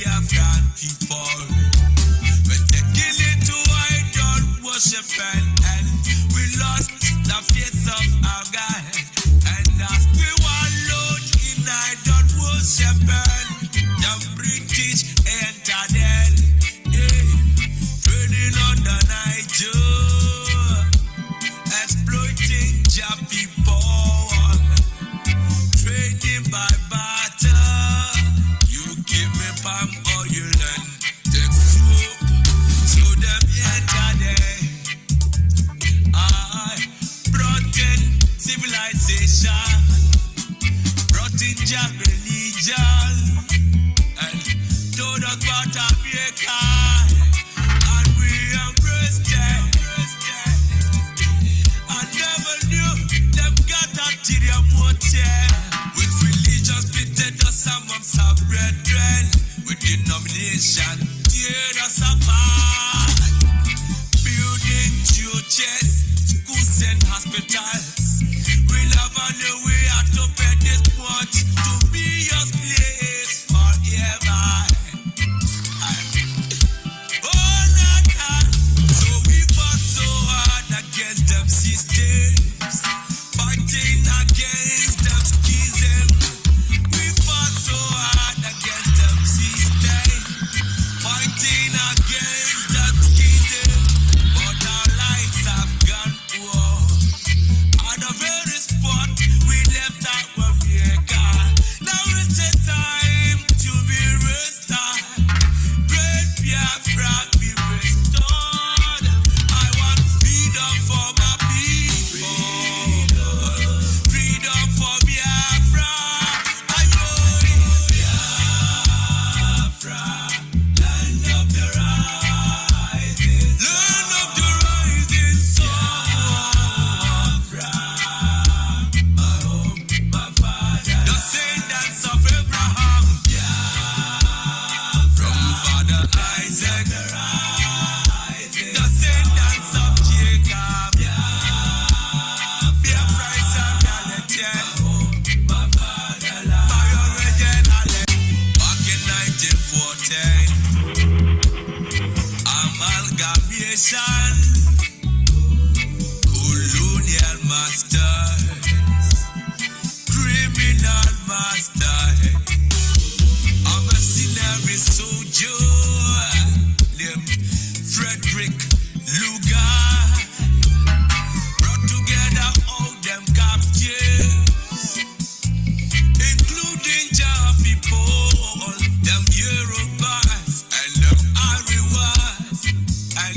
Biafran people. When they kill it to idol worship and we lost the face of our God. And as we wallowed in idol worship the British entered then, training on the Niger, exploiting your people, trading by barter. You give me palm oil and take soup, so them enter there. I brought in civilization, brought in your religion, and told us about America, and we embraced them. I never knew them got ulterior motive. With religion splitted us amongst our brethren, with denomination tear us apart. Building churches, schools and hospitals. We love and we are to pay this much to be your slaves forever. Oh, Nana. So we fought so hard against them systems, fighting against them schism. We fought so hard against them systems, fighting against them schism. But our lives have gone poor. At the very spot we left our America. Now is the time to be restored. Great Biafra be restored. I want freedom for my people. Freedom for Biafra. I know Biafra, land of the rising sun. Land of the rising sun. Biafra, my home, my father. Descendants of Abraham. Biafra, from Father Isaac. Descendants of Jacob. Biafra is a reality. My fatherland. My original. Back in 1914, amalgamation, colonial masters, criminal masters. I'm a mercenary soldier named Frederick Lugar. Brought together all them captives, including Jah people, them Yorubas and them Ariwas. And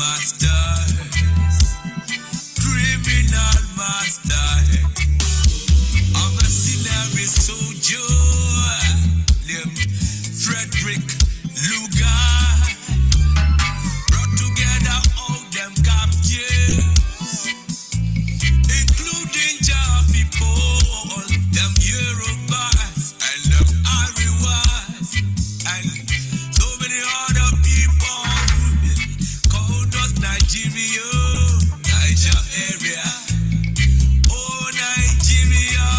masters, criminal masters. A mercenary soldier named Frederick Lugar brought together all them captives, including Jaffe Paul, them Yorubas and them Ariwas, and so many other people called us Nigeria, Niger area. Oh, Nigeria,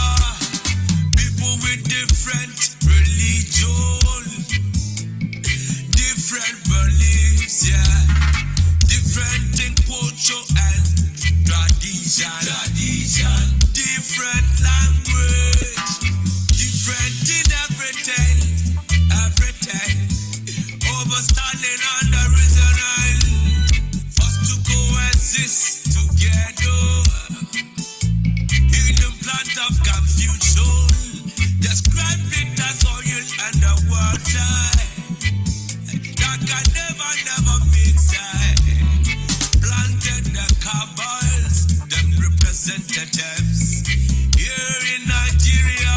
people with different religion, different beliefs, yeah, different in culture and tradition, different language, different in everything, overstanding on the reason first to coexist together in the plant of confusion, describe it as oil and the water that can never mix. Planted the cabals, them representatives here in Nigeria,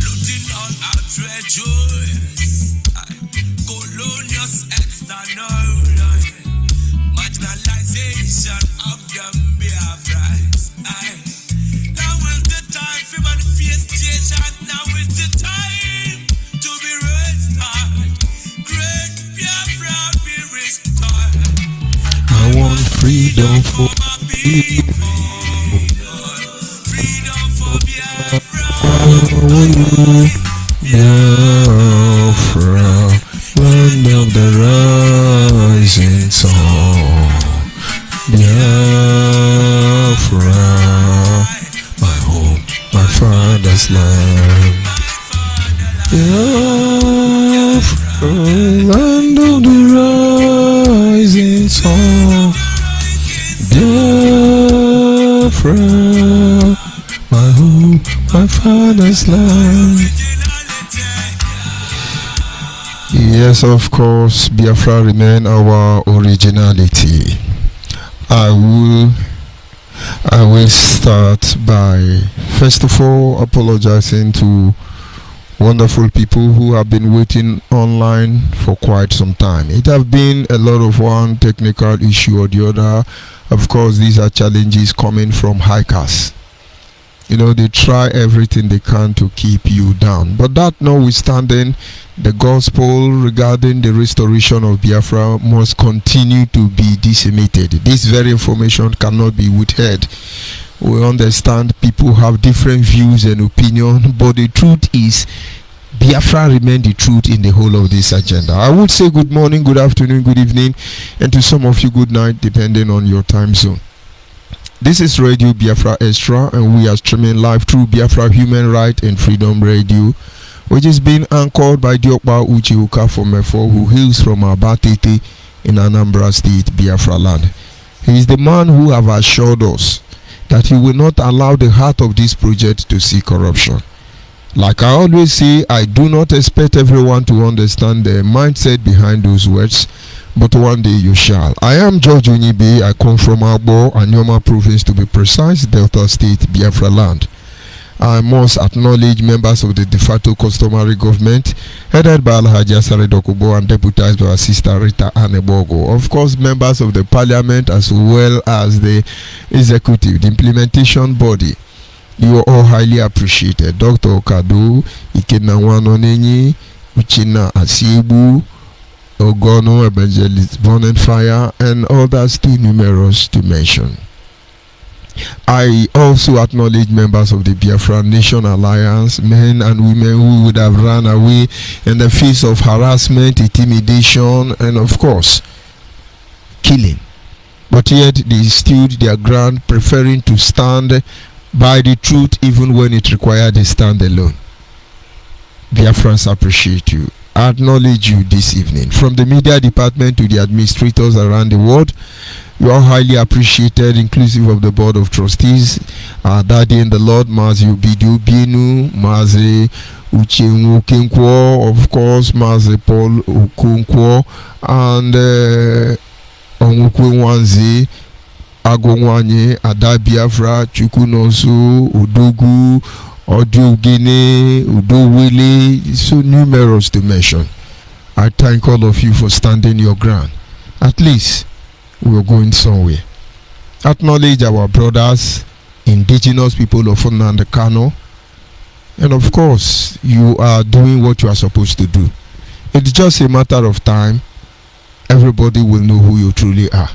looting all our treasures, colonial external marginalization of the Biafras. Now is the time for manifestation. Now is the time to be restored. Great Biafra be restored. I want freedom for my people. Freedom for Biafra. Biafra, land of the rising sun. Biafra, my home, my father's land. Biafra, land of the rising sun. Biafra, my home, my father's land. Yes, of course, Biafra remain our originality. I will start by first of all apologizing to wonderful people who have been waiting online for quite some time. It have been a lot of one technical issue or the other. Of course, these are challenges coming from hikers. You know, they try everything they can to keep you down. But that notwithstanding, the gospel regarding the restoration of Biafra must continue to be disseminated. This very information cannot be withheld. We understand people have different views and opinions, but the truth is Biafra remain the truth in the whole of this agenda. I would say good morning, good afternoon, good evening, and to some of you good night, depending on your time zone. This is Radio Biafra Extra, and we are streaming live through Biafra Human Right and Freedom Radio, which is being anchored by Diokpa Uche from Efo, who hails from Abatete in Anambra State, Biafra land. He is the man who have assured us that he will not allow the heart of this project to see corruption. Like I always say, I do not expect everyone to understand the mindset behind those words, but one day you shall. I am George ONYIBE. I come from Agbo, Anyoma province to be precise, Delta State, Biafra land. I must acknowledge members of the de facto customary government headed by Alhaji Asare Dokubo and deputized by our sister Rita Anebogo. Of course, members of the parliament as well as the executive, the implementation body. You are all highly appreciated. Dr. Okado, Ikena Wanonenyi, Uchina Asibu, Ogono, Evangelist Bonenfire, and others too numerous to mention. I also acknowledge members of the Biafra Nation Alliance, men and women who would have run away in the face of harassment, intimidation, and of course, killing. But yet they stood their ground, preferring to stand by the truth even when it required a stand alone. Biafrans appreciate you. I acknowledge you this evening. From the media department to the administrators around the world, you are highly appreciated, inclusive of the board of trustees. Daddy in the Lord, Mazi Ubidu Bienu, Mazi Uchenwu Okenkwo, of course, Mazi Paul Okonkwo, and Onwukwe Nwanze, Agwanye, Ada Biafra, Chukwunoso, Odogu, Odiogene, Udowele, so numerous to mention. I thank all of you for standing your ground. At least we are going somewhere. Acknowledge our brothers, indigenous people of Nnamdi Kanu, and of course, you are doing what you are supposed to do. It's just a matter of time. Everybody will know who you truly are.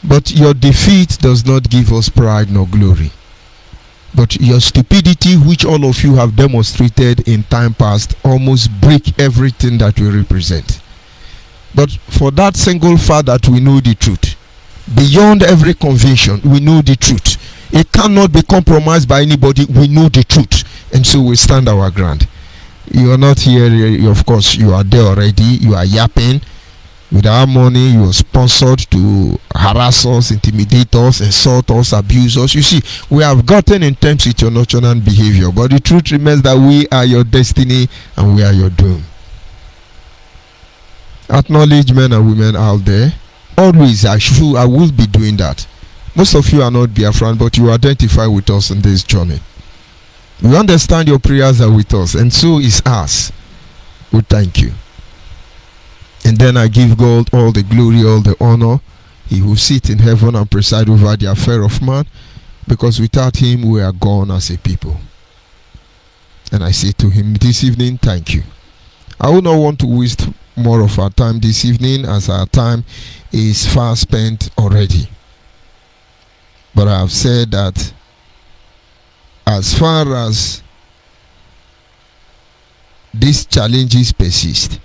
But your defeat does not give us pride nor glory. But your stupidity, which all of you have demonstrated in time past, almost break everything that we represent. But for that single fact that we know the truth, beyond every conviction, we know the truth. It cannot be compromised by anybody. We know the truth, and so we stand our ground. You are not here, of course, you are there already. You are yapping. With our money, you are sponsored to harass us, intimidate us, insult us, abuse us. You see, we have gotten in terms with your nonchalant behavior, but the truth remains that we are your destiny and we are your doom. Acknowledge men and women out there. Always, I will be doing that. Most of you are not Biafran, but you identify with us in this journey. We understand your prayers are with us, and so is ours. We thank you. And then I give God all the glory, all the honor. He will sit in heaven and preside over the affair of man, because without him we are gone as a people. And I say to him this evening, thank you. I will not want to waste more of our time this evening, as our time is far spent already. But I have said that as far as these challenges persist,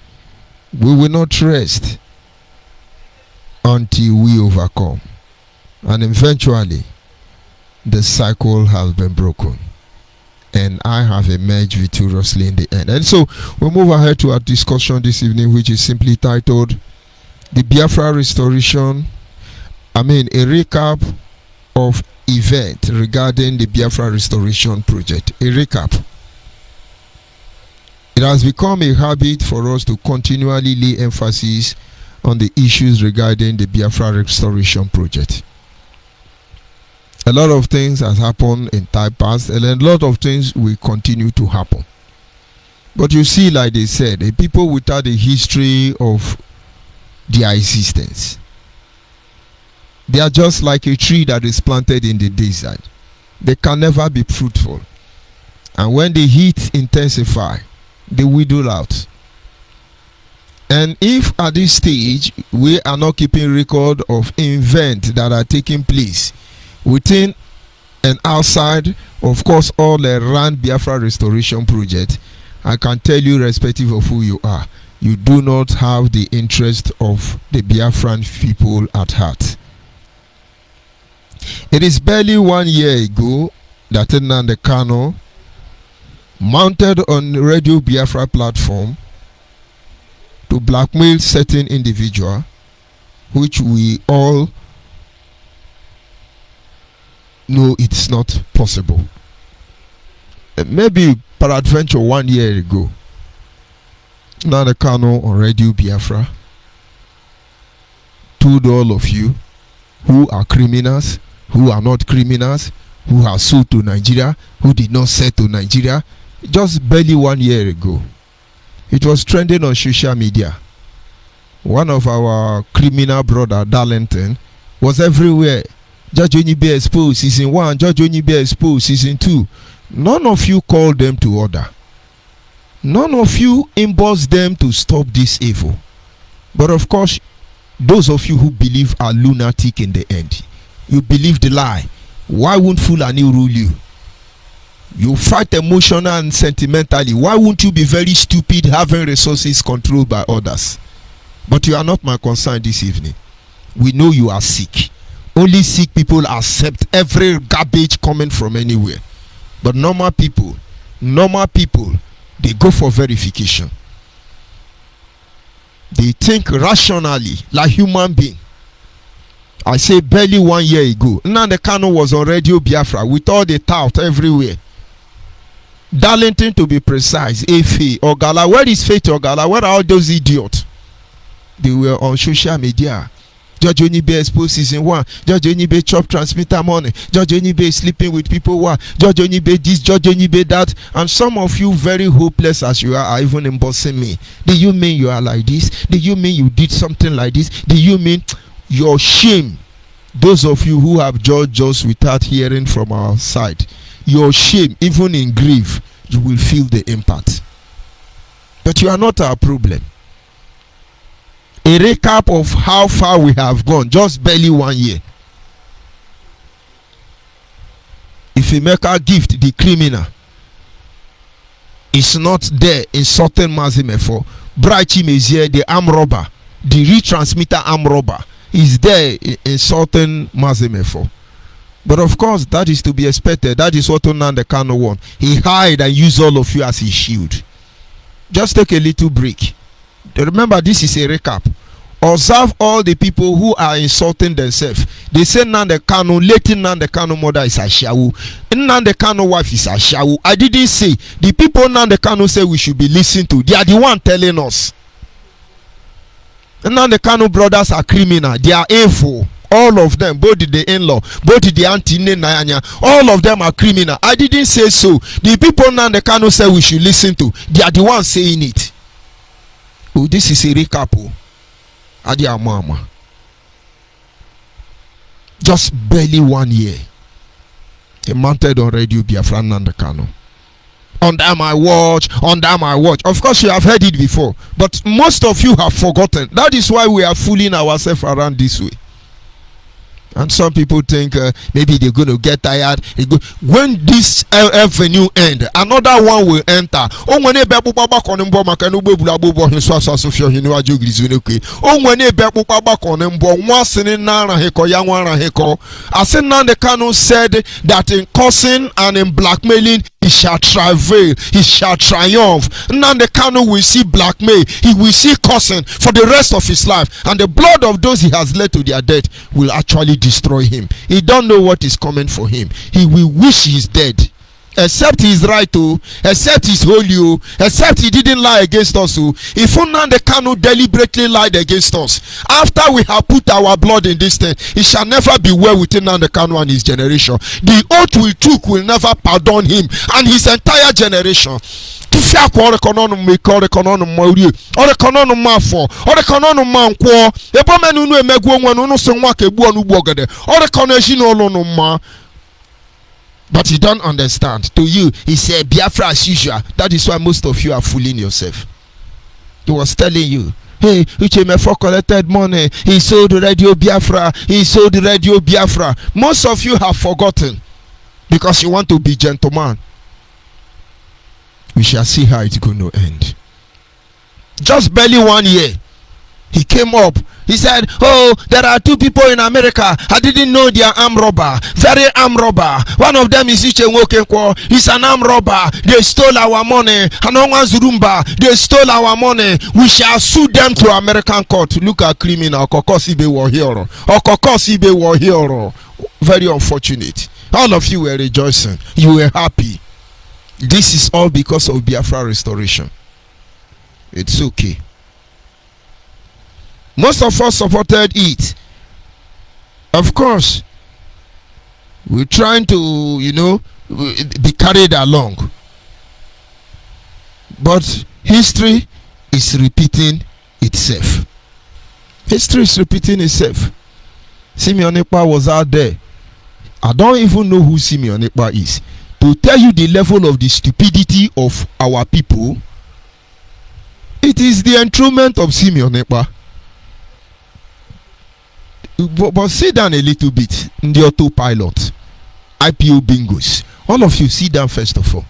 we will not rest until we overcome. And eventually, the cycle has been broken. And I have emerged victoriously in the end. And so, we move ahead to our discussion this evening, which is simply titled, The Biafra Restoration. A recap of event regarding the Biafra Restoration Project. A recap. It has become a habit for us to continually lay emphasis on the issues regarding the Biafra Restoration Project. A lot of things has happened in time past, and a lot of things will continue to happen. But you see, like they said, the people without a history of their existence, they are just like a tree that is planted in the desert. They can never be fruitful. And when the heat intensify, they wither out. And if at this stage we are not keeping record of events that are taking place within and outside, of course, all around Biafra Restoration Project, I can tell you, irrespective of who you are, you do not have the interest of the Biafran people at heart. It is barely 1 year ago that Nnamdi Kanu, mounted on Radio Biafra platform, to blackmail certain individual, which we all know it's not possible. Maybe peradventure 1 year ago, Nnamdi Kanu on Radio Biafra told all of you who are criminals, who are not criminals, who have sold to Nigeria, who did not sell to Nigeria, just barely 1 year ago. It was trending on social media. One of our criminal brother, Darlington, was everywhere. Judge ONYIBE exposed season 1, Judge ONYIBE exposed season 2. None of you called them to order. None of you embossed them to stop this evil. But of course, those of you who believe are lunatic in the end. You believe the lie. Why won't Fulani rule you? You fight emotionally and sentimentally. Why won't you be very stupid having resources controlled by others? But you are not my concern this evening. We know you are sick. Only sick people accept every garbage coming from anywhere. But normal people, they go for verification. They think rationally like human being. I say barely 1 year ago, Nnamdi Kanu was on Radio Biafra with all the tout everywhere. Darlington, to be precise, Efe, Ogala. Where is Faith Ogala? Where are all those idiots? They were on social media. George ONYIBE exposed season 1. George ONYIBE chop transmitter money. George ONYIBE sleeping with people. George ONYIBE this, George ONYIBE that. And some of you, very hopeless as you are even embossing me. Do you mean you are like this? Do you mean you did something like this? Do you mean your shame? Those of you who have judged us without hearing from our side, your shame, even in grief, you will feel the impact. But you are not our problem. A recap of how far we have gone, just barely 1 year. If you make a gift, the criminal is not there insulting Mazimefo. Braichi Mezier, the arm robber, the retransmitter arm robber, is there insulting Mazimefo. But of course, that is to be expected. That is what Nnamdi Kanu won. He hide and use all of you as his shield. Just take a little break. Remember, this is a recap. Observe all the people who are insulting themselves. They say Nnamdi Kanu, late Nnamdi Kanu mother is Ashawu. Nnamdi Kanu wife is Ashawu. I didn't say. The people Nnamdi Kanu say we should be listening to, they are the one telling us. Nnamdi Kanu brothers are criminal. They are evil. All of them, both the in-law, both the auntie Nayanya, all of them are criminal. I didn't say so. The people Nnamdi Kanu say we should listen to, they are the ones saying it. Oh, this is a recap. Adia mama. Just barely 1 year. He mounted on Radio Biafra Nnamdi Kanu. Under my watch, under my watch. Of course, you have heard it before, but most of you have forgotten. That is why we are fooling ourselves around this way. And some people think maybe they're going to get tired. When this avenue end, another one will enter. Oh, when a back on him, once in Nara Heko, Yangwana Heko. As Nnamdi Kanu said that in cursing and in blackmailing, he shall travail, he shall triumph. Nnamdi Kanu will see blackmail, he will see cursing for the rest of his life, and the blood of those he has led to their death will actually destroy him. He don't know what is coming for him. He will wish he's dead. Except he is right, except he's holy, except he didn't lie against us. If Nnamdi Kanu deliberately lied against us, after we have put our blood in this thing, it shall never be well within Nnamdi Kanu and his generation. The oath we took will never pardon him and his entire generation. But you don't understand. To you, he said Biafra as usual. That is why most of you are fooling yourself. He was telling you, hey, Uchemefo collected money. He sold Radio Biafra. He sold Radio Biafra. Most of you have forgotten because you want to be gentleman. We shall see how it's going to end. Just barely 1 year, he came up. He said, oh, there are 2 people in America. I didn't know they are armed robber. Very armed robber. One of them is Iche Nwokenkwo. He's an armed robber. They stole our money. Hanonwa Zurumba. They stole our money. We shall sue them to American court. Look at criminal. Okokosibe war hero. Okokosibe war hero. Very unfortunate. All of you were rejoicing. You were happy. This is all because of Biafra restoration. It's okay. Most of us supported it. Of course, we're trying to, be carried along. But history is repeating itself. History is repeating itself. Simeon Ekpa was out there. I don't even know who Simeon Ekpa is. To tell you the level of the stupidity of our people, it is the enthronement of Simeon Ekpa. But sit down a little bit in the autopilot, IPO bingos. All of you sit down first of all.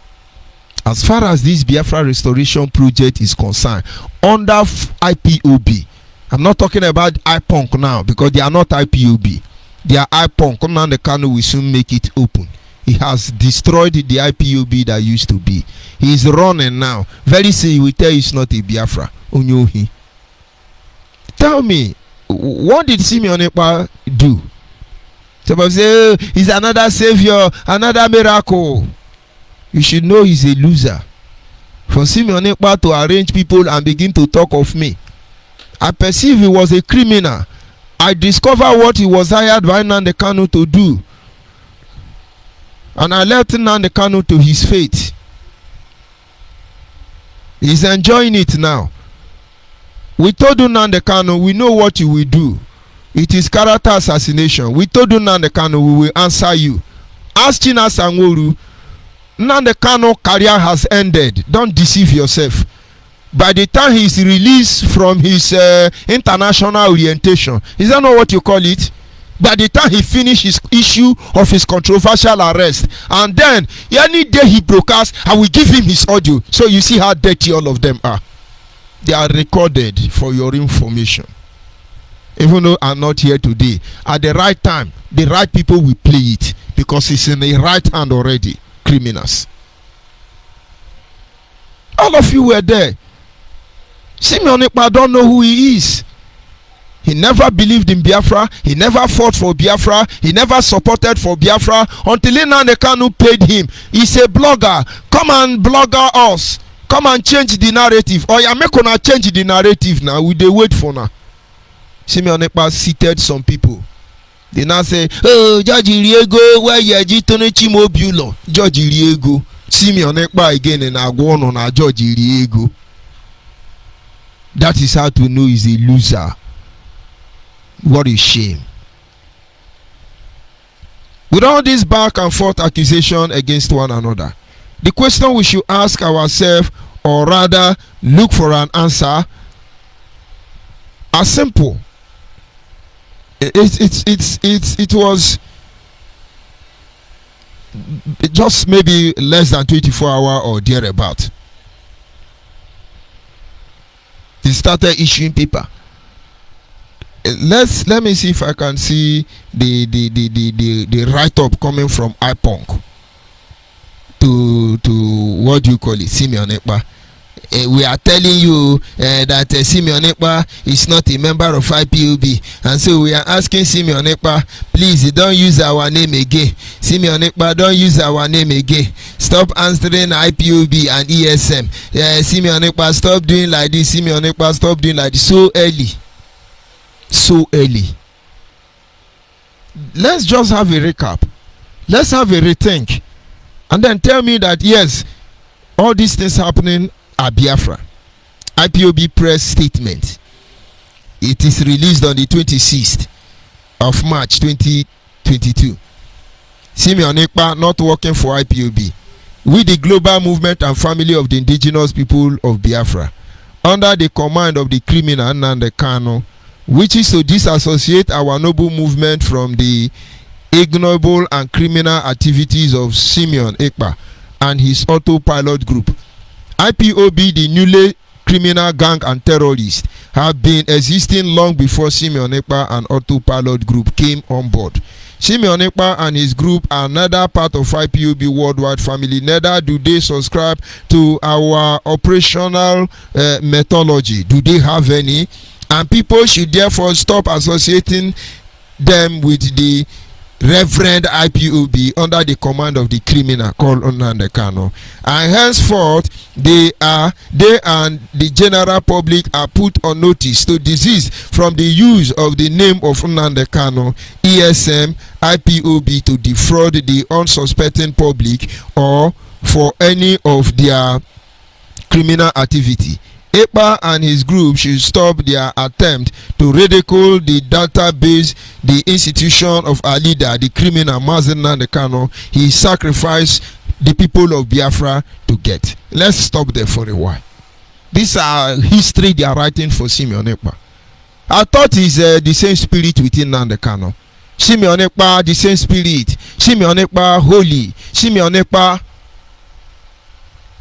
As far as this Biafra restoration project is concerned, under IPOB, I'm not talking about IPONC now because they are not IPOB. They are IPONC. Nnamdi Kanu will soon make it open. He has destroyed the IPOB that used to be. He is running now. Very soon he will tell you it's not a Biafra. Onyohi. Tell me, what did Simeon Ekpa do? Somebody say, he's another savior, another miracle. You should know he's a loser. For Simeon Ekpa to arrange people and begin to talk of me, I perceive he was a criminal. I discovered what he was hired by Nnamdi Kanu to do. And I left Nnamdi Kanu to his fate. He's enjoying it now. We told Nnamdi Kanu, we know what you will do. It is character assassination. We told Nnamdi Kanu, we will answer you. Ask Chinasa Nworu, Nnamdi Kanu career has ended. Don't deceive yourself. By the time he is released from his international orientation, is that not what you call it? By the time he finished his issue of his controversial arrest, and then any day he broadcasts, I will give him his audio. So you see how dirty all of them are. They are recorded for your information. Even though I'm not here today, at the right time, the right people will play it, because it's in the right hand already. Criminals. All of you were there. Simeon Ekpa don't know who he is. He never believed in Biafra. He never fought for Biafra. He never supported for Biafra until Nnamdi Kanu paid him. He's a blogger. Come and blogger us. Come and change the narrative. Or you make gonna change the narrative now. We dey wait for now. Simeon Ekpa seated some people. They now say, oh, George Iriego, where you Jitone Chimobulo? George Iriego. Simeon Ekpa again and Agwon on George Iriego. That is how to know he's a loser. What a shame. With all this back and forth accusation against one another, the question we should ask ourselves, or rather look for an answer, are simple. It was just maybe less than 24 hours or thereabout. They started issuing paper. Let me see if I can see the write-up coming from IPONC to what do you call it, Simeon Ekpa. We are telling you that Simeon Ekpa is not a member of IPOB, and so we are asking Simeon Ekpa, please don't use our name again. Simeon Ekpa, don't use our name again. Stop answering IPOB and ESM. Simeon Ekpa, stop doing like this. Simeon Ekpa, stop doing like this. So early. Let's just have a recap. Let's have a rethink, and then tell me that yes, all these things happening at Biafra. IPOB press statement. It is released on the 26th of March 2022. Simeon Ekpa not working for IPOB. We, the global movement and family of the indigenous people of Biafra, under the command of the criminal Nnamdi Kanu, which is to disassociate our noble movement from the ignoble and criminal activities of Simeon Ekpa and his autopilot group. IPOB, the newly criminal gang and terrorists, have been existing long before Simeon Ekpa and autopilot group came on board. Simeon Ekpa and his group are neither part of IPOB worldwide family, neither do they subscribe to our operational methodology. Do they have any? And people should therefore stop associating them with the Reverend IPOB under the command of the criminal called Nnamdi Kanu. And henceforth, they and the general public are put on notice to desist from the use of the name of Nnamdi Kanu, ESM, IPOB to defraud the unsuspecting public or for any of their criminal activity. Ekpa and his group should stop their attempt to ridicule the database, the institution of our leader, the criminal Mazi Nnamdi Kanu. He sacrificed the people of Biafra to get. Let's stop there for a while. These are history they are writing for Simeon Ekpa. I thought it's the same spirit within Nnamdi Kanu. Simeon Ekpa, the same spirit. Simeon Ekpa, holy. Simeon Ekpa,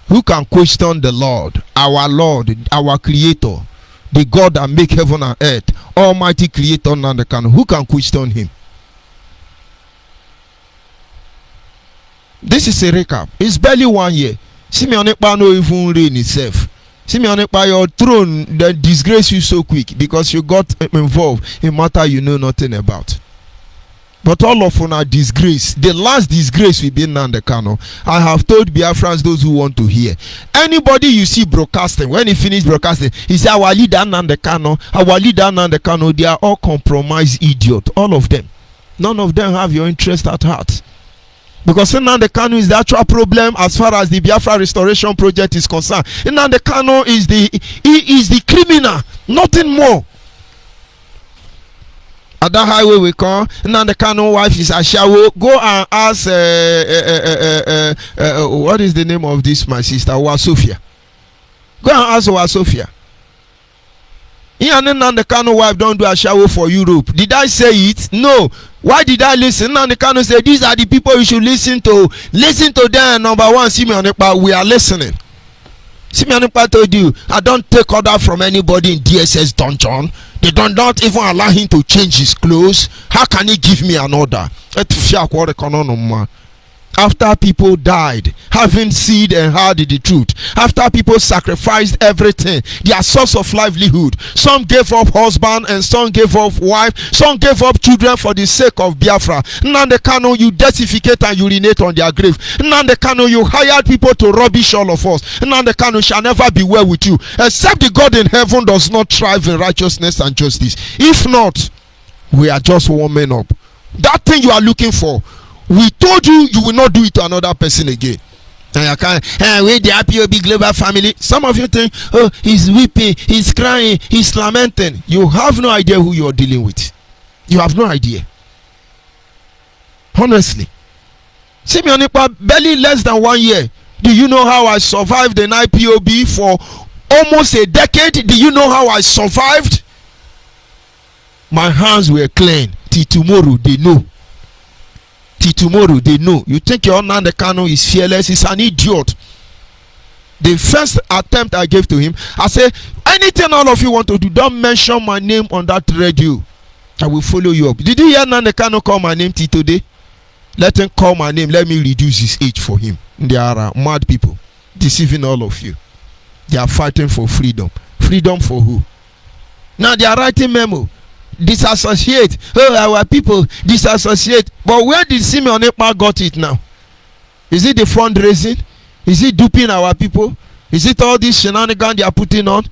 who can question the Lord, our creator, the God that make heaven and earth, almighty creator Nnamdi Kanu? Who can question him? This is a recap. It's barely 1 year. Simeon Ekpa no even reign itself. Simeon Ekpa, your throne that disgrace you so quick because you got involved in matter you know nothing about. But all of una disgrace. The last disgrace will be Nnamdi Kanu. I have told Biafrans, those who want to hear. Anybody you see broadcasting, when he finish broadcasting, he say our leader Nnamdi Kanu, our leader Nnamdi Kanu. They are all compromised idiots. All of them. None of them have your interest at heart. Because Nnamdi Kanu is the actual problem as far as the Biafra restoration project is concerned. Nnamdi Kanu is the criminal, nothing more. At that highway we call Nnamdi Kanu wife is Ashawo. Go and ask what is the name of this my sister? Wasofia. Go and ask Wasofia. Nnamdi Kanu wife don't do Ashawo for Europe. Did I say it? No. Why did I listen? Nnamdi Kanu said these are the people you should listen to. Listen to them. Number one, Simeon Ekpa, we are listening. Simeon Ekpa told you, I don't take order from anybody in DSS dungeon. They do not even allow him to change his clothes. How can he give me an order? After people died, having seen and heard the truth, after people sacrificed everything, their source of livelihood, some gave up husband and some gave up wife, some gave up children for the sake of Biafra. Nnamdi Kanu, you deathify and urinate on their grave. Nnamdi Kanu, you hired people to rubbish all of us. Nnamdi Kanu shall never be well with you, except the God in heaven does not thrive in righteousness and justice. If not, we are just warming up. That thing you are looking for, we told you, you will not do it to another person again. And you can't, with the IPOB global family. Some of you think, oh, he's weeping, he's crying, he's lamenting. You have no idea who you are dealing with. You have no idea. Honestly. Simeon Ekpa, barely less than 1 year. Do you know how I survived an IPOB for almost a decade? Do you know how I survived? My hands were clean. Till tomorrow, they know. Till tomorrow they know. You think your Nnamdi Kanu is fearless? He's an idiot. The first attempt I gave to him, I said, anything all of you want to do, don't mention my name on that radio. I will follow you up. Did you hear Nnamdi Kanu call my name till today? Let him call my name. Let me reduce his age for him. They are mad people deceiving all of you. They are fighting for freedom. Freedom for who? Now they are writing memo. Disassociate. Oh, our people disassociate. But where did Simeon Ekpa got it now? Is it the fundraising? Is it duping our people? Is it all this shenanigans they are putting on?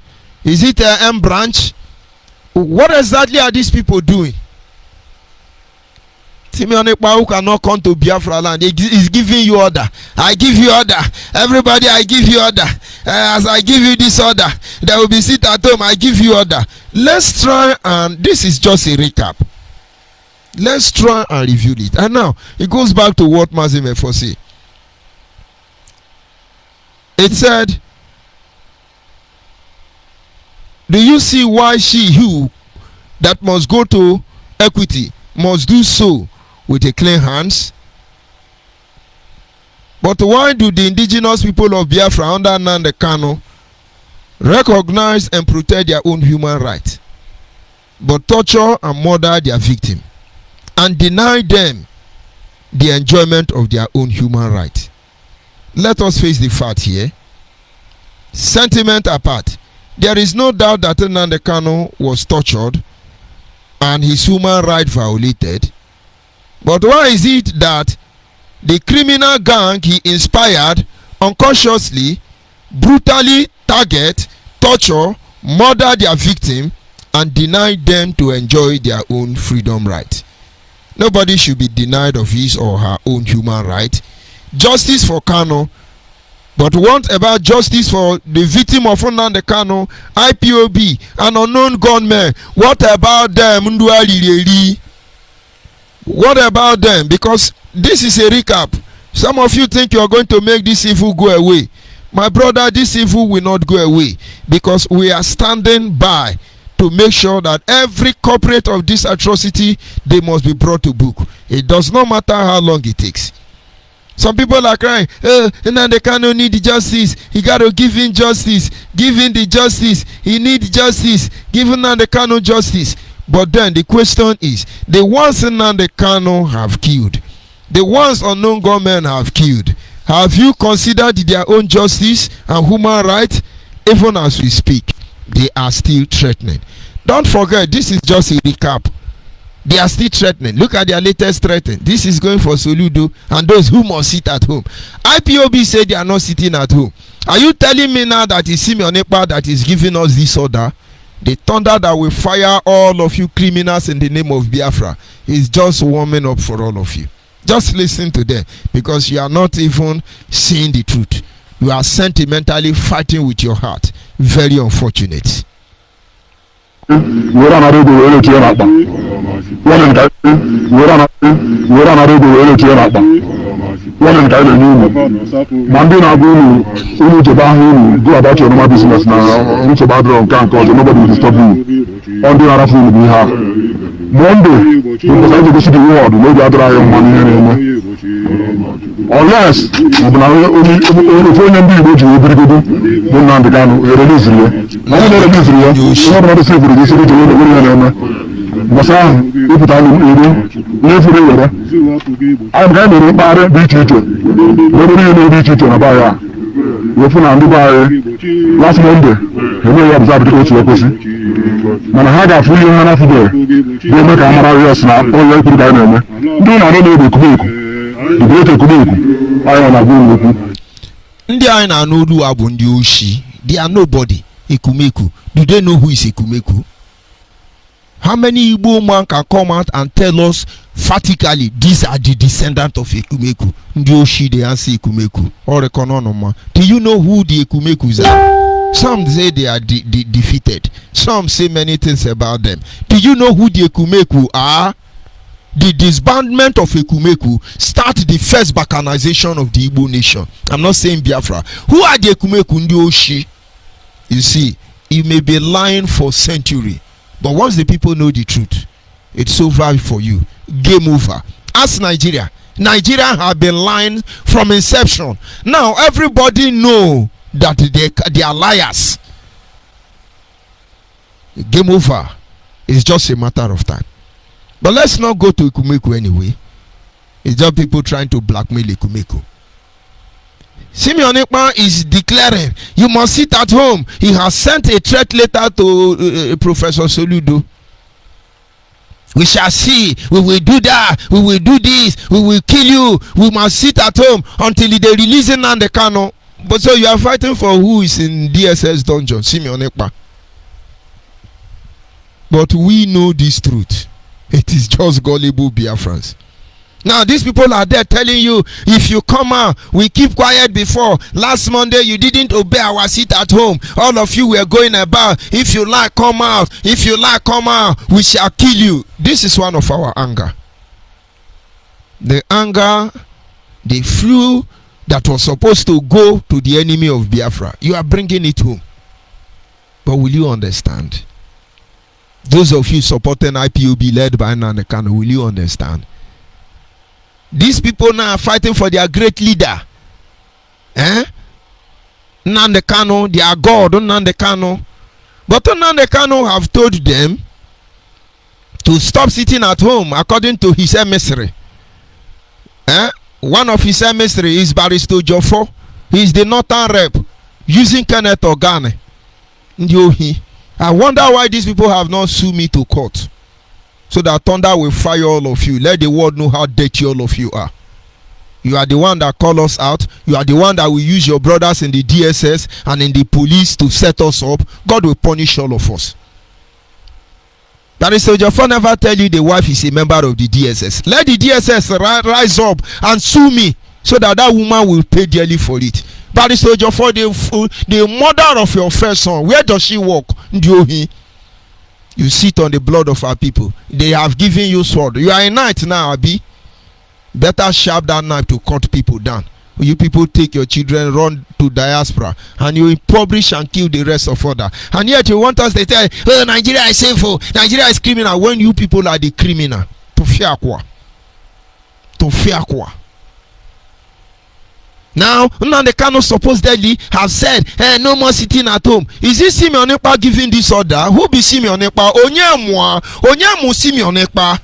Is it M branch? What exactly are these people doing? Simeon Ekpa, who cannot come to Biafra land, is giving you order. I give you order. Everybody, I give you order. As I give you this order, there will be sit at home. I give you order. Let's try, and this is just a recap. Let's try and review it. And now it goes back to what Mazim Efo said. It said, do you see why she who that must go to equity must do so with a clean hands? But why do the indigenous people of Biafra under Nnamdi Kanu recognize and protect their own human rights, but torture and murder their victim and deny them the enjoyment of their own human rights? Let us face the fact here. Sentiment apart, there is no doubt that Nnamdi Kanu was tortured and his human rights violated. But why is it that the criminal gang he inspired unconsciously brutally target, torture, murder their victim and deny them to enjoy their own freedom right? Nobody should be denied of his or her own human right. Justice for Kanu. But what about justice for the victim of Nnamdi Kanu, IPOB, and unknown gunmen? What about them? What about them? Because this is a recap. Some of you think you are going to make this evil go away. My brother, this evil will not go away, because we are standing by to make sure that every culprit of this atrocity, they must be brought to book. It does not matter how long it takes. Some people are crying, oh, Nnamdi Kanu need justice. He got to give him justice. Give him the justice. He needs justice. Give Nnamdi Kanu justice. But then the question is, the ones Nnamdi Kanu have killed, the ones unknown gunmen have killed, have you considered their own justice and human rights? Even as we speak, they are still threatening. Don't forget, this is just a recap. They are still threatening. Look at their latest threatening. This is going for Soludo and those who must sit at home. IPOB said they are not sitting at home. Are you telling me now that it's Simeon Ekpa that is giving us this order? The thunder that will fire all of you criminals in the name of Biafra is just warming up for all of you. Just listen to them, because you are not even seeing the truth. You are sentimentally fighting with your heart. Very unfortunate. One kind of new Mandina Guru, Jabahu, go about your normal business now, which about the can't cause nobody will disturb you. On the other food we have. Monday, because I go to the world, no other iron money anymore. Unless, only phone and be what you will do, don't understand, you're releasing. No one releasing you, not want to say for this, Masa, if it I'm going to buy a beach teacher. Nobody know beach teacher about it. We're going to buy last Monday. You know, you have to go to your pussy. Man, I had a free man after there. They make a Mario snap, or you put down on me. Do not know the Kubeku. The greater Kubeku. I want to go with you. India and Anodu Abundi Oshi. They are nobody. Ekumeku. Do they know who is Ekumeku? How many Igbo man can come out and tell us vertically these are the descendants of Ekumeku? Ndioshi, they answer Ekumeku. Or Ekononoma. Do you know who the Ekumekus are? Some say they are defeated. Some say many things about them. Do you know who the Ekumeku are? The disbandment of Ekumeku started the first balkanization of the Igbo nation. I'm not saying Biafra. Who are the Ekumeku? Ndioshi. You see, you may be lying for centuries. But once the people know the truth, it's over for you. Game over. Ask Nigeria. Nigeria have been lying from inception. Now everybody know that they are liars. Game over. It's just a matter of time. But let's not go to Ekumeku anyway. It's just people trying to blackmail Ekumeku. Simeon Ekpa is declaring you must sit at home. He has sent a threat letter to Professor Soludo. We shall see. We will do that. We will do this. We will kill you. We must sit at home until they release Nnamdi Kanu. But so you are fighting for who is in DSS dungeon? Simeon Ekpa. But we know this truth. It is just gullible Biafrans. Now these people are there telling you, if you come out, we keep quiet before. Last Monday you didn't obey our sit at home. All of you were going about. If you like, come out. If you like, come out. We shall kill you. This is one of our anger. The anger, the flu that was supposed to go to the enemy of Biafra. You are bringing it home. But will you understand? Those of you supporting IPOB led by Nnamdi Kanu, will you understand? These people now are fighting for their great leader. Nnamdi Kanu, their God, Nnamdi Kanu. But Nnamdi Kanu have told them to stop sitting at home according to his emissary. One of his emissary is Barrister Jofo. He is the Northern Rep using Kenneth Ogane. I wonder why these people have not sued me to court. So that thunder will fire all of you. Let the world know how dirty all of you are. You are the one that call us out. You are the one that will use your brothers in the DSS and in the police to set us up. God will punish all of us. That is, so Jaffa never tell you the wife is a member of the DSS. Let the DSS rise up and sue me so that that woman will pay dearly for it. But so Jaffa, the mother of your first son, where does she work? You sit on the blood of our people. They have given you sword. You are a knight now, Abi. Better sharp that knife to cut people down. You people take your children, run to diaspora, and you impoverish and kill the rest of others. And yet you want us to tell, oh, Nigeria is sinful, Nigeria is criminal, when you people are the criminal. To fear quoi? To fear quoi? Now, Nnamdi Kanu supposedly have said, no more sitting at home. Is it Simeon Ekpa giving this order? Who be Simeon Ekpa? Onyemu Simeon Ekpa.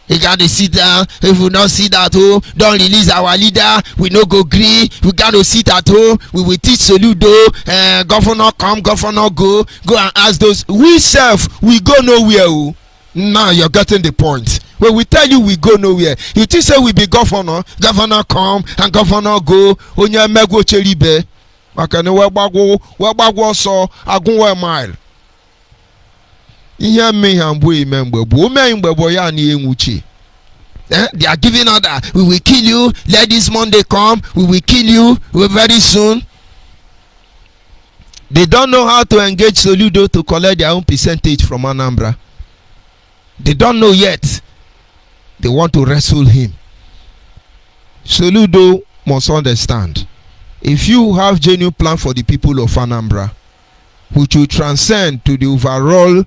You got to sit down. If we not sit at home, don't release our leader. We no go green. We got to sit at home. We will teach Soludo. Governor come, governor go. Go and ask those. We self, we go nowhere. Now you're getting the point. When we tell you we go nowhere, you think say we be governor come and governor go. Onye mego cheribe. Makane webagwo so agunwe mile. Ihe me hambo imembe. Ume imbe ya ni enwuchi. They are giving order. We will kill you. Let this Monday come. We will kill you very soon. They don't know how to engage Soludo to collect their own percentage from Anambra. They don't know yet. They want to wrestle him. Soludo must understand. If you have genuine plan for the people of Anambra, which will transcend to the overall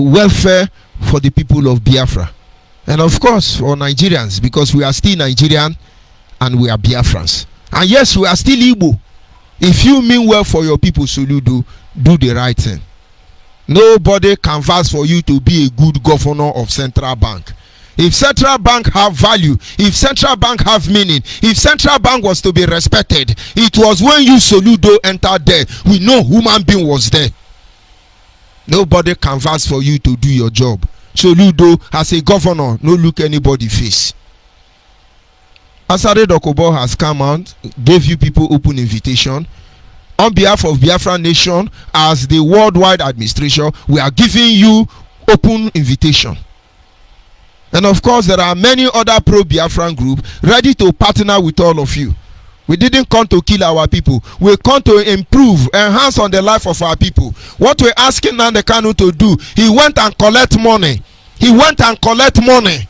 welfare for the people of Biafra, and of course for Nigerians, because we are still Nigerian and we are Biafrans, and yes, we are still Igbo. If you mean well for your people, Soludo, do the right thing. Nobody can vouch for you to be a good governor of Central Bank. If Central Bank have value, if Central Bank have meaning, if Central Bank was to be respected, it was when you, Soludo, entered there. We know human being was there. Nobody can vouch for you to do your job. Soludo, as a governor, no look anybody face. Asare Dokubo has come out, gave you people open invitation. On behalf of Biafra Nation, as the worldwide administration, we are giving you open invitation. And of course, there are many other pro-Biafran groups ready to partner with all of you. We didn't come to kill our people. We come to improve, enhance on the life of our people. What we're asking Nnamdi Kanu to do, he went and collect money. He went and collect money.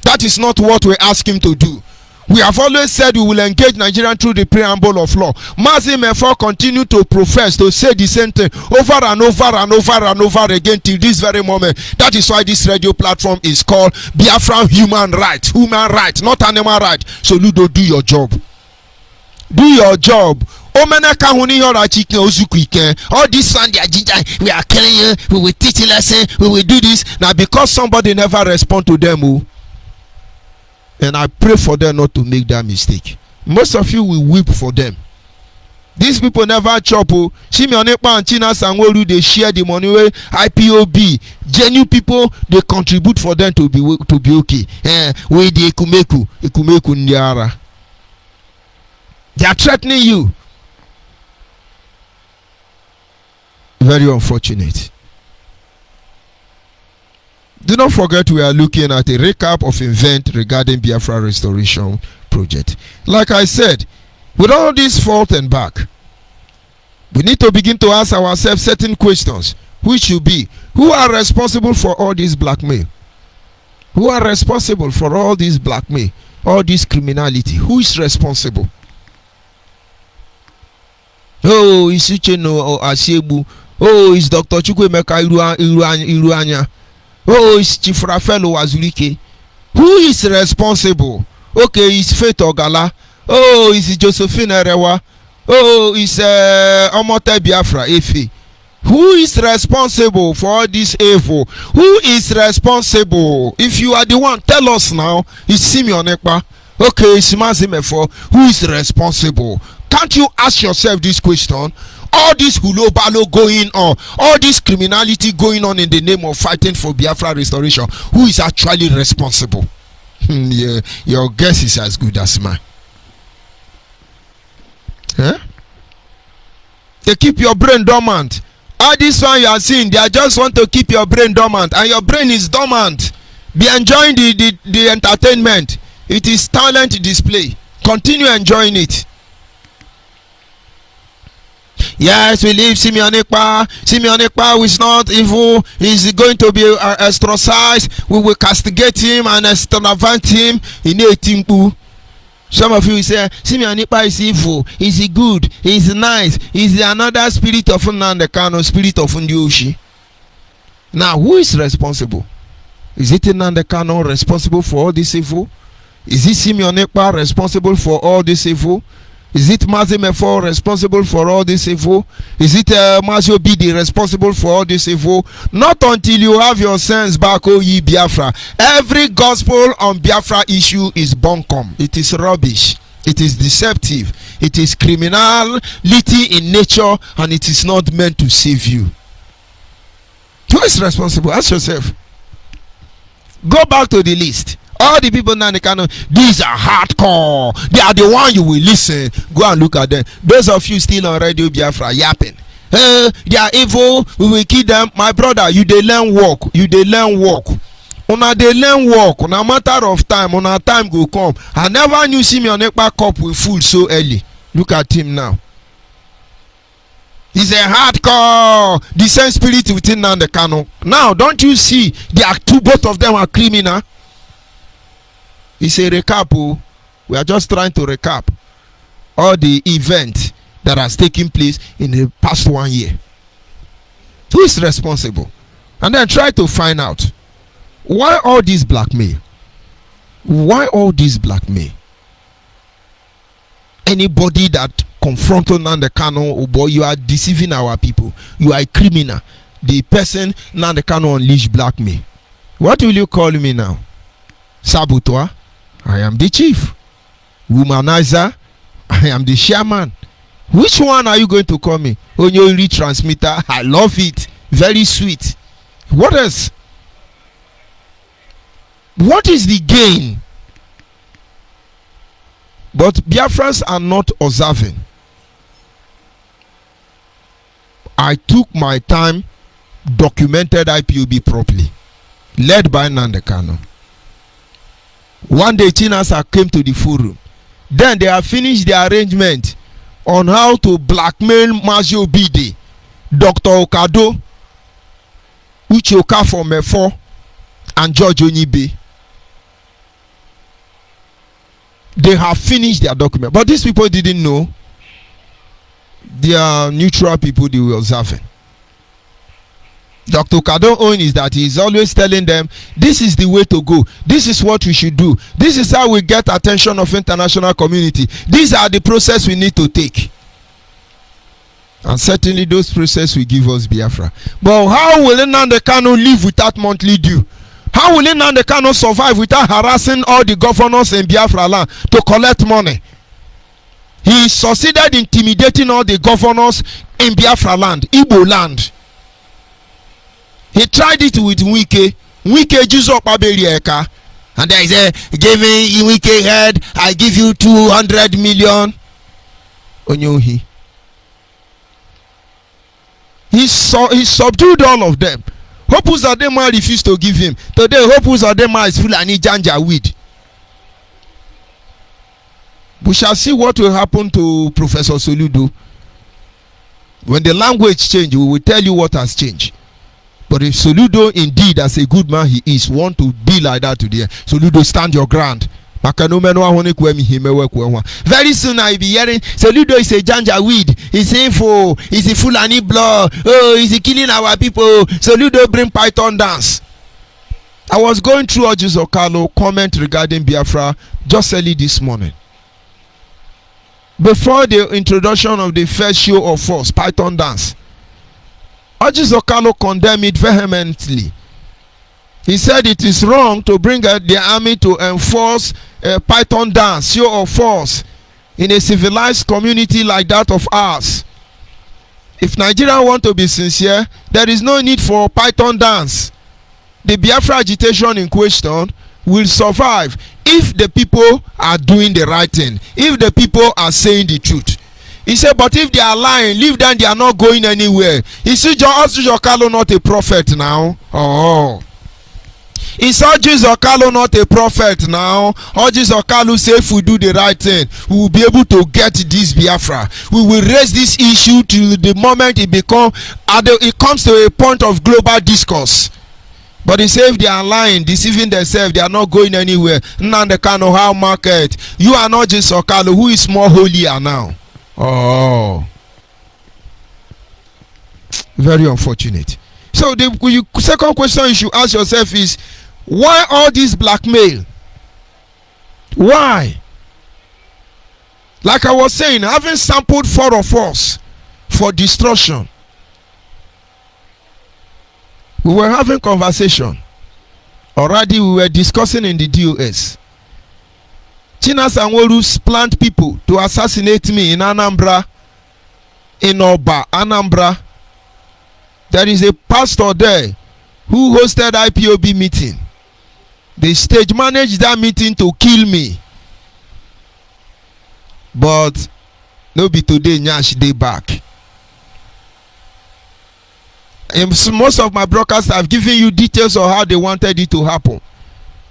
That is not what we ask him to do. We have always said we will engage Nigerian through the preamble of law. Mazi Mefo continue to profess, to say the same thing over and over and over and over again till this very moment. That is why this radio platform is called Biafra Human Right. Human right, not animal right. So Ludo, do your job. Do your job. All this one, we are killing you, we will teach you lesson, we will do this. Now because somebody never respond to them, and I pray for them not to make that mistake. Most of you will weep for them. These people never chop. Shimionepa and China Sanworu, they share the money with IPOB. Genuine people, they contribute for them to be okay. With the Ikumeku Ndiara. They are threatening you. Very unfortunate. Do not forget we are looking at a recap of event regarding Biafra Restoration Project. Like I said, with all this fault and back, we need to begin to ask ourselves certain questions, which should be, who are responsible for all this blackmail? Who are responsible for all this blackmail, all this criminality? Who is responsible? Oh, it's Ucheno Asiebu. Oh, it's Dr. Chukwemeka Iruanya. Oh, it's Chief Rafael Wazulike. Who is responsible? Okay, it's Faith Ogala. Oh, it's Josephine Erewa. Oh, it's Omote Biafra Efe. Who is responsible for all this evil? Who is responsible? If you are the one, tell us now. It's Simeon Ekpa. Okay, it's Mazimefo. Who is responsible? Can't you ask yourself this question? All this hulobalo going on, all this criminality going on in the name of fighting for Biafra restoration, who is actually responsible? Yeah, your guess is as good as mine. Huh? They keep your brain dormant. All this one you are seeing, they just want to keep your brain dormant, and your brain is dormant. Be enjoying the entertainment. It is talent display. Continue enjoying it. Yes, we leave Simeon Ekpa. Simeon Ekpa is not evil. He's going to be ostracized. We will castigate him and extravagant him in a timpu. Some of you say Simeon Ekpa is evil. Is he good? Is he nice? Is he another spirit of Nnamdi Kanu, spirit of Ndioshi? Now, who is responsible? Is it Nnamdi Kanu responsible for all this evil? Is it Simeon Ekpa responsible for all this evil? Is it Mazi Mefo responsible for all this evil? Is it Mazi Obidi responsible for all this evil? Not until you have your sense back, oh ye Biafra. Every gospel on Biafra issue is bunkum. It is rubbish. It is deceptive. It is criminality in nature, and it is not meant to save you. Who is responsible? Ask yourself. Go back to the list. All the people now, they these are hardcore. They are the one you will listen. Go and look at them. Those of you still on Radio Biafra yapping. They are evil. We will kill them. My brother, you they learn walk. You they learn walk. Una they learn walk. On a matter of time. On a time go come. I never knew Simeon Ekpa cup will full so early. Look at him now. He's a hardcore. The same spirit within Nnamdi Kanu. Now, don't you see? They are both of them are criminal. It's a recap. Oh. We are just trying to recap all the events that has taken place in the past 1 year. Who is responsible? And then try to find out why all this blackmail. Why all this blackmail? Anybody that confronted Nnamdi Kanu, oh boy, you are deceiving our people. You are a criminal. The person Nnamdi Kanu unleashed blackmail. What will you call me now? Saboteur? I am the chief. Womanizer? I am the chairman. Which one are you going to call me? ONYIBE transmitter? I love it. Very sweet. What else? What is the gain? But Biafrans are not observing. I took my time, documented IPOB properly, led by Nnamdi Kanu. One day Chinasa came to the forum. Then they have finished the arrangement on how to blackmail Mazi Obide, Dr. Okado, Uche from Mefo, and George ONYIBE. They have finished their document. But these people didn't know. They are neutral people they were observing. Dr. Okado own is that he is always telling them, this is the way to go. This is what we should do. This is how we get attention of international community. These are the process we need to take. And certainly those processes will give us Biafra. But how will Nnamdi Kanu live without monthly due? How will Nnamdi Kanu survive without harassing all the governors in Biafra land to collect money? He succeeded in intimidating all the governors in Biafra land, Igbo land. He tried it with Wike. Wike Jesus Eka. And then he said, give me Wike head, I give you 200 million. Onyohi. He subdued all of them. Hope Uzodinma refused to give him. Today, Hope Uzodinma is full and janja weed. We shall see what will happen to Professor Soludo. When the language changes, we will tell you what has changed. But if Soludo indeed, as a good man he is, want to be like that today, Soludo, stand your ground. Very soon I will be hearing Soludo is a janja weed, he's info, he's a Fulani blood, oh, he's killing our people. Soludo bring Python dance. I was going through Orji Zokalo comment regarding Biafra just early this morning. Before the introduction of the first show of force, Python dance, Orji Zokalo condemned it vehemently. He said it is wrong to bring the army to enforce a Python dance, show of force, in a civilized community like that of ours. If Nigeria want to be sincere, there is no need for Python dance. The Biafra agitation in question will survive if the people are doing the right thing, if the people are saying the truth. He said, but if they are lying, leave them, they are not going anywhere. Is Orji Zokalo not a prophet now? Oh. Is Orji Zokalo not a prophet now? Orji Zokalo say if we do the right thing, we will be able to get this Biafra. We will raise this issue till the moment it comes to a point of global discourse. But he say if they are lying, deceiving themselves, they are not going anywhere. Nnamdi Kanu, how market? You are not just Zokalo, who is more holier now? Oh, very unfortunate. So the second question you should ask yourself is, why all this blackmail? Why? Like I was saying, having sampled 4 of us for destruction, we were having conversation. Already we were discussing in the DOS. Chinasa Nworu's planned people to assassinate me in Anambra, in Oba, Anambra. There is a pastor there who hosted IPOB meeting. They stage managed that meeting to kill me. But no be today, Nyash day back. And most of my broadcasts have given you details of how they wanted it to happen.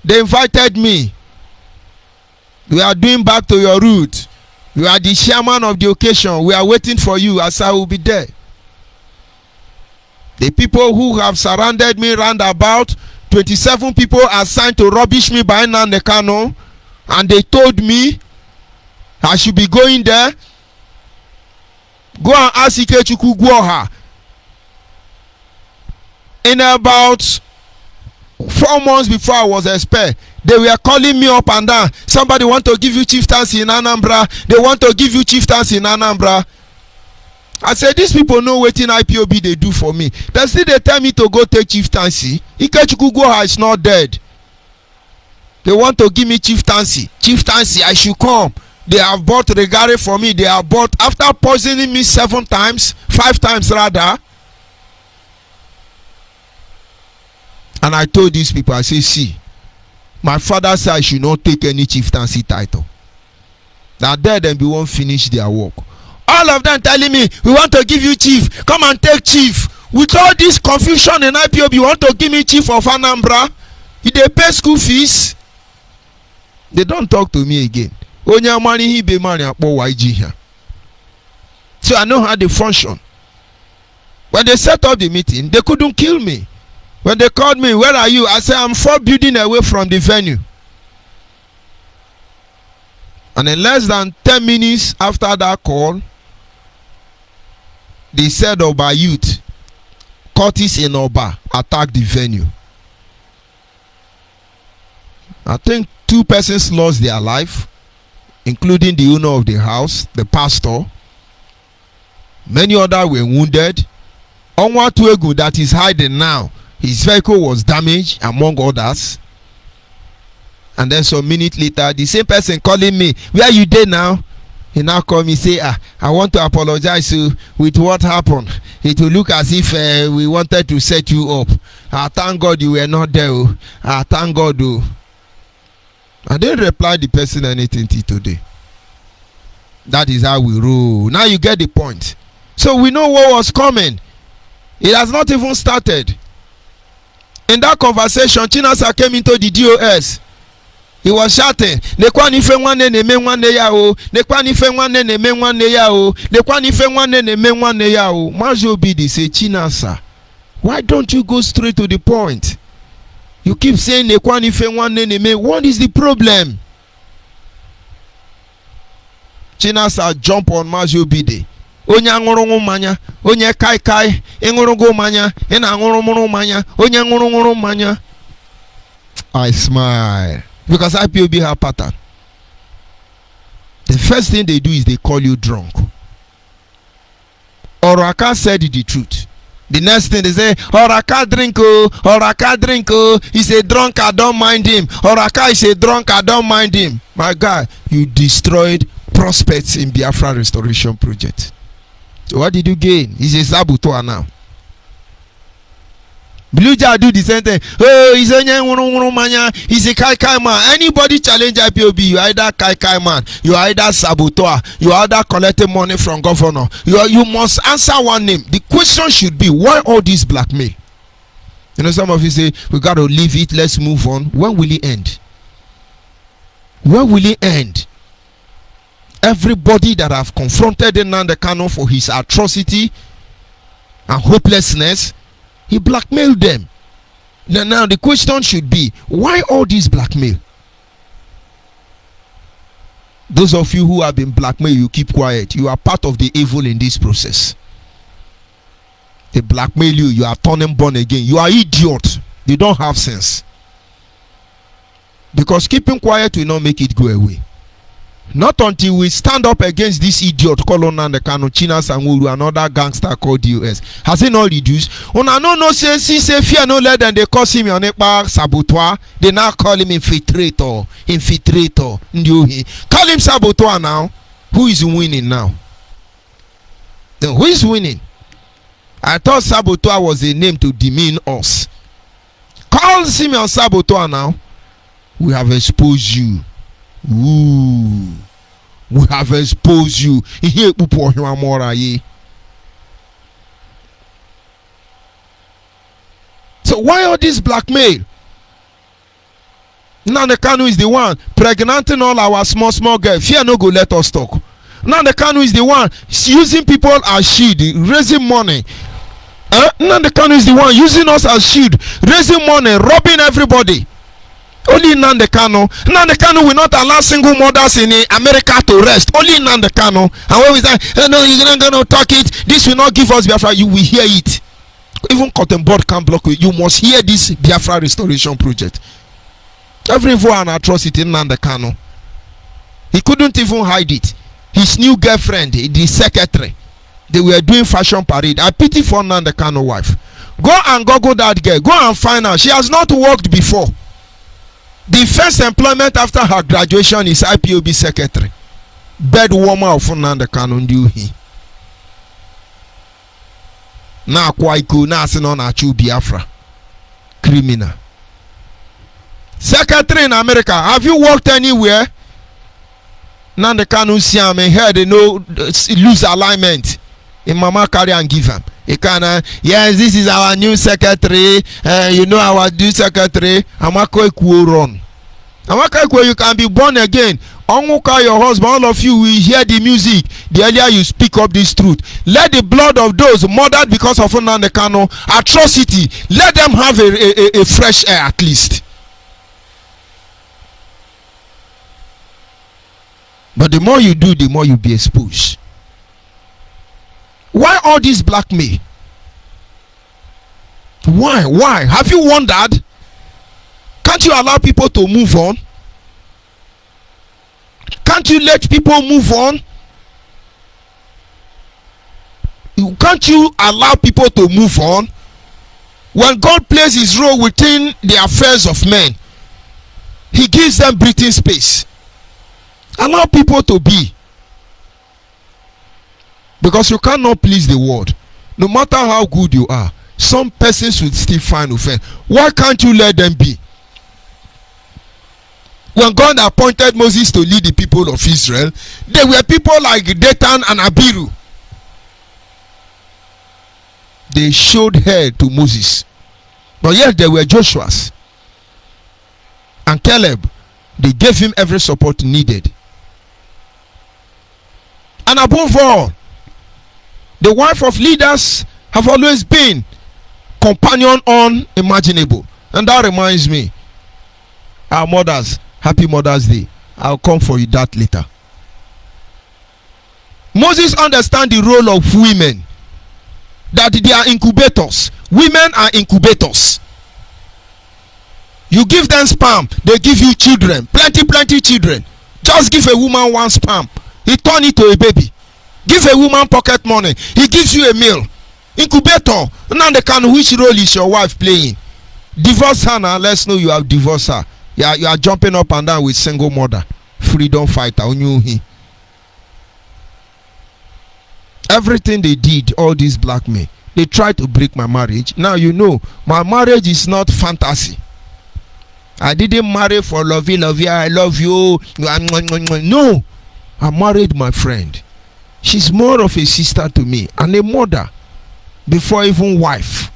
They invited me. We are doing back to your root. You are the chairman of the occasion. We are waiting for you as I will be there. The people who have surrounded me round about, 27 people assigned to rubbish me by Nnamdi Kanu, and they told me I should be going there. Go and ask Ikechukwu Gwoha. In about 4 months before I was expelled, they were calling me up and down. Somebody want to give you chieftaincy in Anambra. They want to give you chieftaincy in Anambra. I said, these people know what in IPOB they do for me. They still they tell me to go take chieftaincy. Ikechukwu Gwoha is not dead. They want to give me chieftaincy. Chieftaincy, I should come. They have bought regare for me. They have bought, after poisoning me 7 times, 5 times rather. And I told these people, I say, see, my father said I should not take any chieftaincy title. That there then we won't finish their work. All of them telling me, we want to give you chief. Come and take chief. With all this confusion in IPOB, you want to give me chief of Anambra? If they pay school fees, they don't talk to me again. ONYIBE money YG here. So I know how they function. When they set up the meeting, they couldn't kill me. When they called me, where are you? I said, I'm 4 buildings away from the venue. And in less than 10 minutes after that call, they said Oba youth, Curtis in Oba, attacked the venue. I think 2 persons lost their life, including the owner of the house, the pastor. Many others were wounded. Onwatuegu, that is hiding now, his vehicle was damaged, among others. And then some minutes later, the same person calling me, where you there now? He now call me, say, I want to apologize with what happened. It will look as if we wanted to set you up. Thank God you were not there. Thank God. I didn't reply the person anything till today. That is how we roll. Now you get the point. So we know what was coming. It has not even started. In that conversation, Chinasa came into the DOS. He was shouting, Nekwanife nwanne na-eme nwanne ya o, Nekwanife nwanne na-eme nwanne ya o, Nekwanife nwanne na-eme nwanne ya o. Mazi Obidi say, Chinasa, why don't you go straight to the point? You keep saying Nekwanife nwanne na-eme. What is the problem? Chinasa jump on Mazi Obidi. Onye aṅụrụ mmanya, onye kai kai, ịṅụrụgo mmanya, ị na-aṅụrụ mmanya, onye ṅụrụ mmanya. I smile because IPOB have pattern. The first thing they do is they call you drunk. Oraka said the truth. The next thing they say, Oraka drink oh, Oraka drink oh. He's a drunk, I don't mind him. Oraka is a drunk, I don't mind him. My God, you destroyed prospects in Biafra restoration project. What did you gain? He's a saboteur now. Blue Jay do the same thing. Oh, he's a kai man. Anybody challenge IPOB, you either kai man, you either saboteur, you either collecting money from governor. You must answer one name. The question should be, why all this blackmail? You know, some of you say, we got to leave it, let's move on. When will it end? When will it end? Everybody that have confronted Nnamdi Kanu for his atrocity and hopelessness, he blackmailed them. Now the question should be, why all this blackmail? Those of you who have been blackmailed, you keep quiet. You are part of the evil in this process. They blackmail you, you are turning born again. You are idiot. You don't have sense. Because keeping quiet will not make it go away. Not until we stand up against this idiot called Nnamdi Kanu, Chinas and Wulu, another gangster called US. Has it not reduced? No say fear no let them, they call him your saboteur. They now call him infiltrator. Call him saboteur now. Who is winning now? Then who is winning? I thought saboteur was a name to demean us. Call him your saboteur now. We have exposed you. Ooh. We have exposed you. So why all this blackmail? Now the Kanu is the one pregnanting all our small girls. Fear no go let us talk. Now the Kanu is the one using people as shield, raising money. Now the Kanu is the one using us as shield, raising money, robbing everybody. Only Nnamdi Kanu. Nnamdi Kanu will not allow single mothers in America to rest. Only Nnamdi Kanu. And when we say, oh, no, you're not going to talk it, this will not give us Biafra, you will hear it. Even Cotton Board can't block it. You must hear this Biafra restoration project. Every evil and atrocity in Nnamdi Kanu. He couldn't even hide it. His new girlfriend, the secretary, they were doing fashion parade. I pity for Nnamdi Kanu wife. Go and Google that girl. Go and find her. She has not worked before. The first employment after her graduation is IPOB secretary. Bed warmer of Nnamdi Kanu nduhi. Na kwaiko na asino na chu Biafra. Criminal. Secretary in America, have you worked anywhere? Nnamdi Kanu Siam heard they no lose alignment. In mama carry and give him. He can yes, this is our new secretary. You know our new secretary. Amako Ekwo run. Amako Ekwo, you can be born again. Onwuka, your husband, all of you will hear the music. The earlier you speak up this truth. Let the blood of those murdered because of Nnamdi Kanu atrocity, let them have a fresh air at least. But the more you do, the more you be exposed. Why all this blackmail? Why? Have you wondered? Can't you allow people to move on? Can't you let people move on? Can't you allow people to move on? When God plays his role within the affairs of men, he gives them breathing space. Allow people to be. Because you cannot please the world. No matter how good you are, some persons will still find offense. Why can't you let them be? When God appointed Moses to lead the people of Israel, there were people like Dathan and Abiru. They showed head to Moses. But yet there were Joshua's and Caleb. They gave him every support needed. And above all, the wife of leaders have always been companion unimaginable. And that reminds me, our mothers, happy Mother's Day. I'll come for you that later. Moses understands the role of women, that they are incubators. Women are incubators. You give them sperm, they give you children, plenty children. Just give a woman one sperm, he turn it to a baby. Give a woman pocket money, he gives you a meal. Incubator. Now they can, which role is your wife playing? Divorce her now. Let's know you have divorced her. You are jumping up and down with single mother, freedom fighter. Everything they did, all this blackmail, they tried to break my marriage. Now you know my marriage is not fantasy. I didn't marry for lovey, I love you. No, I married my friend. She's more of a sister to me and a mother before even wife.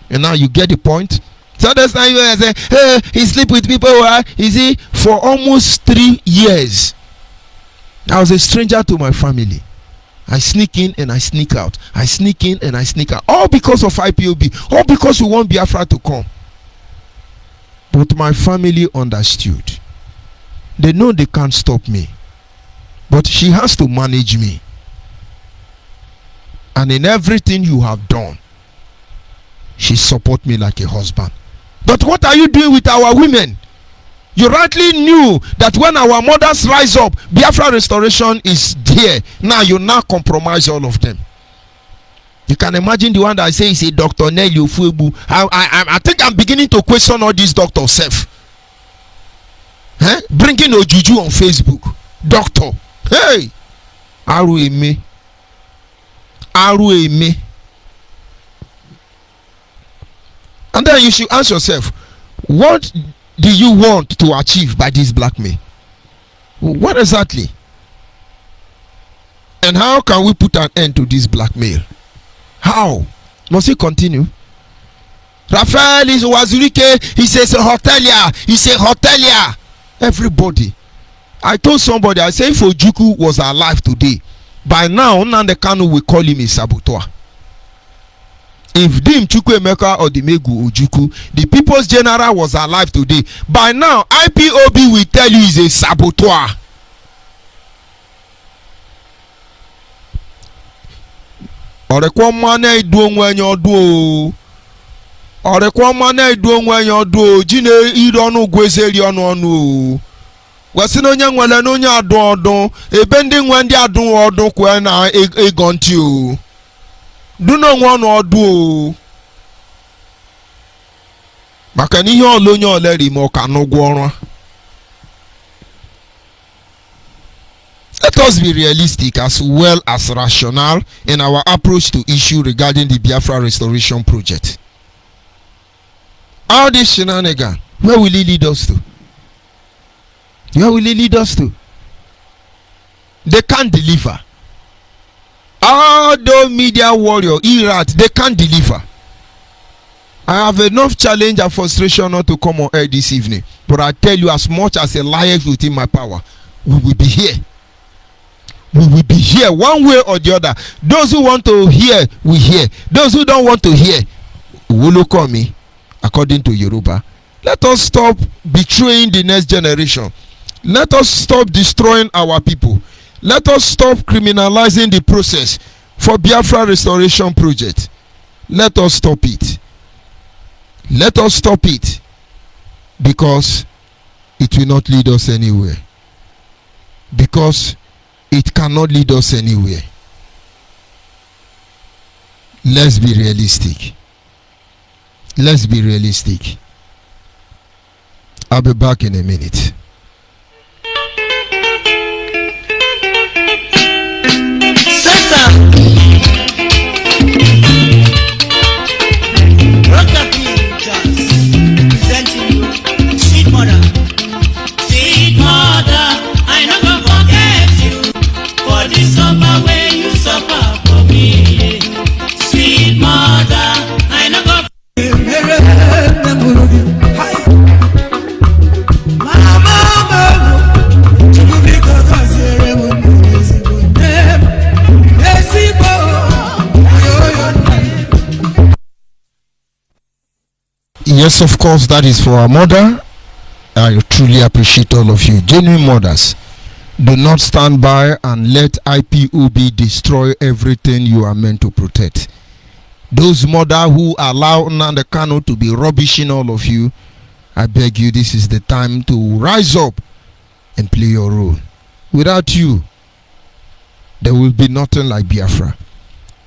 And now you get the point. So that's time you say, hey, he sleep with people. You see, for almost 3 years, I was a stranger to my family. I sneak in and I sneak out. I sneak in and I sneak out. All because of IPOB. All because we want Biafra to come. But my family understood. They know they can't stop me. But she has to manage me. And in everything you have done, she support me like a husband. But what are you doing with our women? You rightly knew that when our mothers rise up, Biafra restoration is there. Now you now compromise all of them. You can imagine the one that I say is a Dr. Nelly Ofuebu. I think I'm beginning to question all these doctors self. Bringing Ojuju on Facebook. Doctor. Hey! Arueme. And then you should ask yourself, what do you want to achieve by this blackmail? What exactly? And how can we put an end to this blackmail? How? Must it continue? Raphael is Wazurike, he says a hotelier, everybody. I told somebody, I said if Ojukwu was alive today, by now Nnamdi Kanu will call him a saboteur. If Dim Chukwuemeka or Dimegu Ojukwu, the People's General, was alive today, by now IPOB will tell you he's a saboteur. Ọ̀rẹ́kọ́ mmanụ edu onwe enye ọdụ o. Ọ̀rẹ́kọ́ mmanụ edu onwe enye ọdụ o. Jine iri ọnụ gwezeri ọnụ ọnụ o. Wesi na onye nwere na onye adụ ọdụ. Ebe ndị nwe ndị adụ ọdụ kwe na ego ntị o. Du na onwe ọnụ ọdụ o. Maka na ihe ọla onye ọla rime ọka n'ụgwọ ọrụ. Let us be realistic as well as rational in our approach to issue regarding the Biafra restoration project. All this shenanigan, where will it lead us to? Where will it lead us to? They can't deliver. All those media warrior, Irat, they can't deliver. I have enough challenge and frustration not to come on air this evening. But I tell you, as much as a liar within my power, we will be here. We will be here one way or the other. Those who want to hear, will hear. Those who don't want to hear, will call me, according to Yoruba. Let us stop betraying the next generation. Let us stop destroying our people. Let us stop criminalizing the process for Biafra restoration project. Let us stop it. Let us stop it, because it will not lead us anywhere. Because it cannot lead us anywhere. Let's be realistic. Let's be realistic. I'll be back in a minute. Yes, of course, that is for our mother. I truly appreciate all of you. Genuine mothers, do not stand by and let IPOB destroy everything you are meant to protect. Those mothers who allow Nnamdi Kanu to be rubbishing all of you, I beg you, this is the time to rise up and play your role. Without you, there will be nothing like Biafra.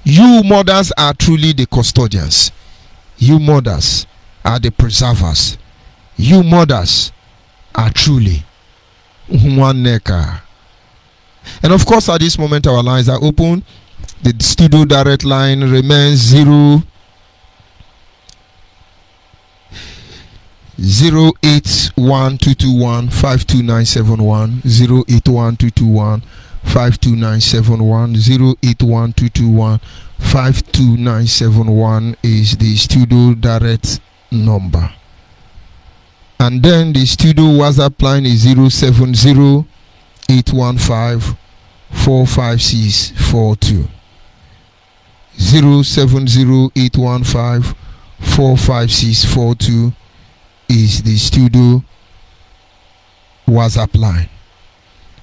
You mothers are truly the custodians. You mothers are the preservers. You mothers are truly one necker. And of course, at this moment, our lines are open. The studio direct line remains 08122152971, 08122152971, 08122152971 is the studio direct number. And then the studio WhatsApp line is 07081545642. 07081545642 is the studio WhatsApp line.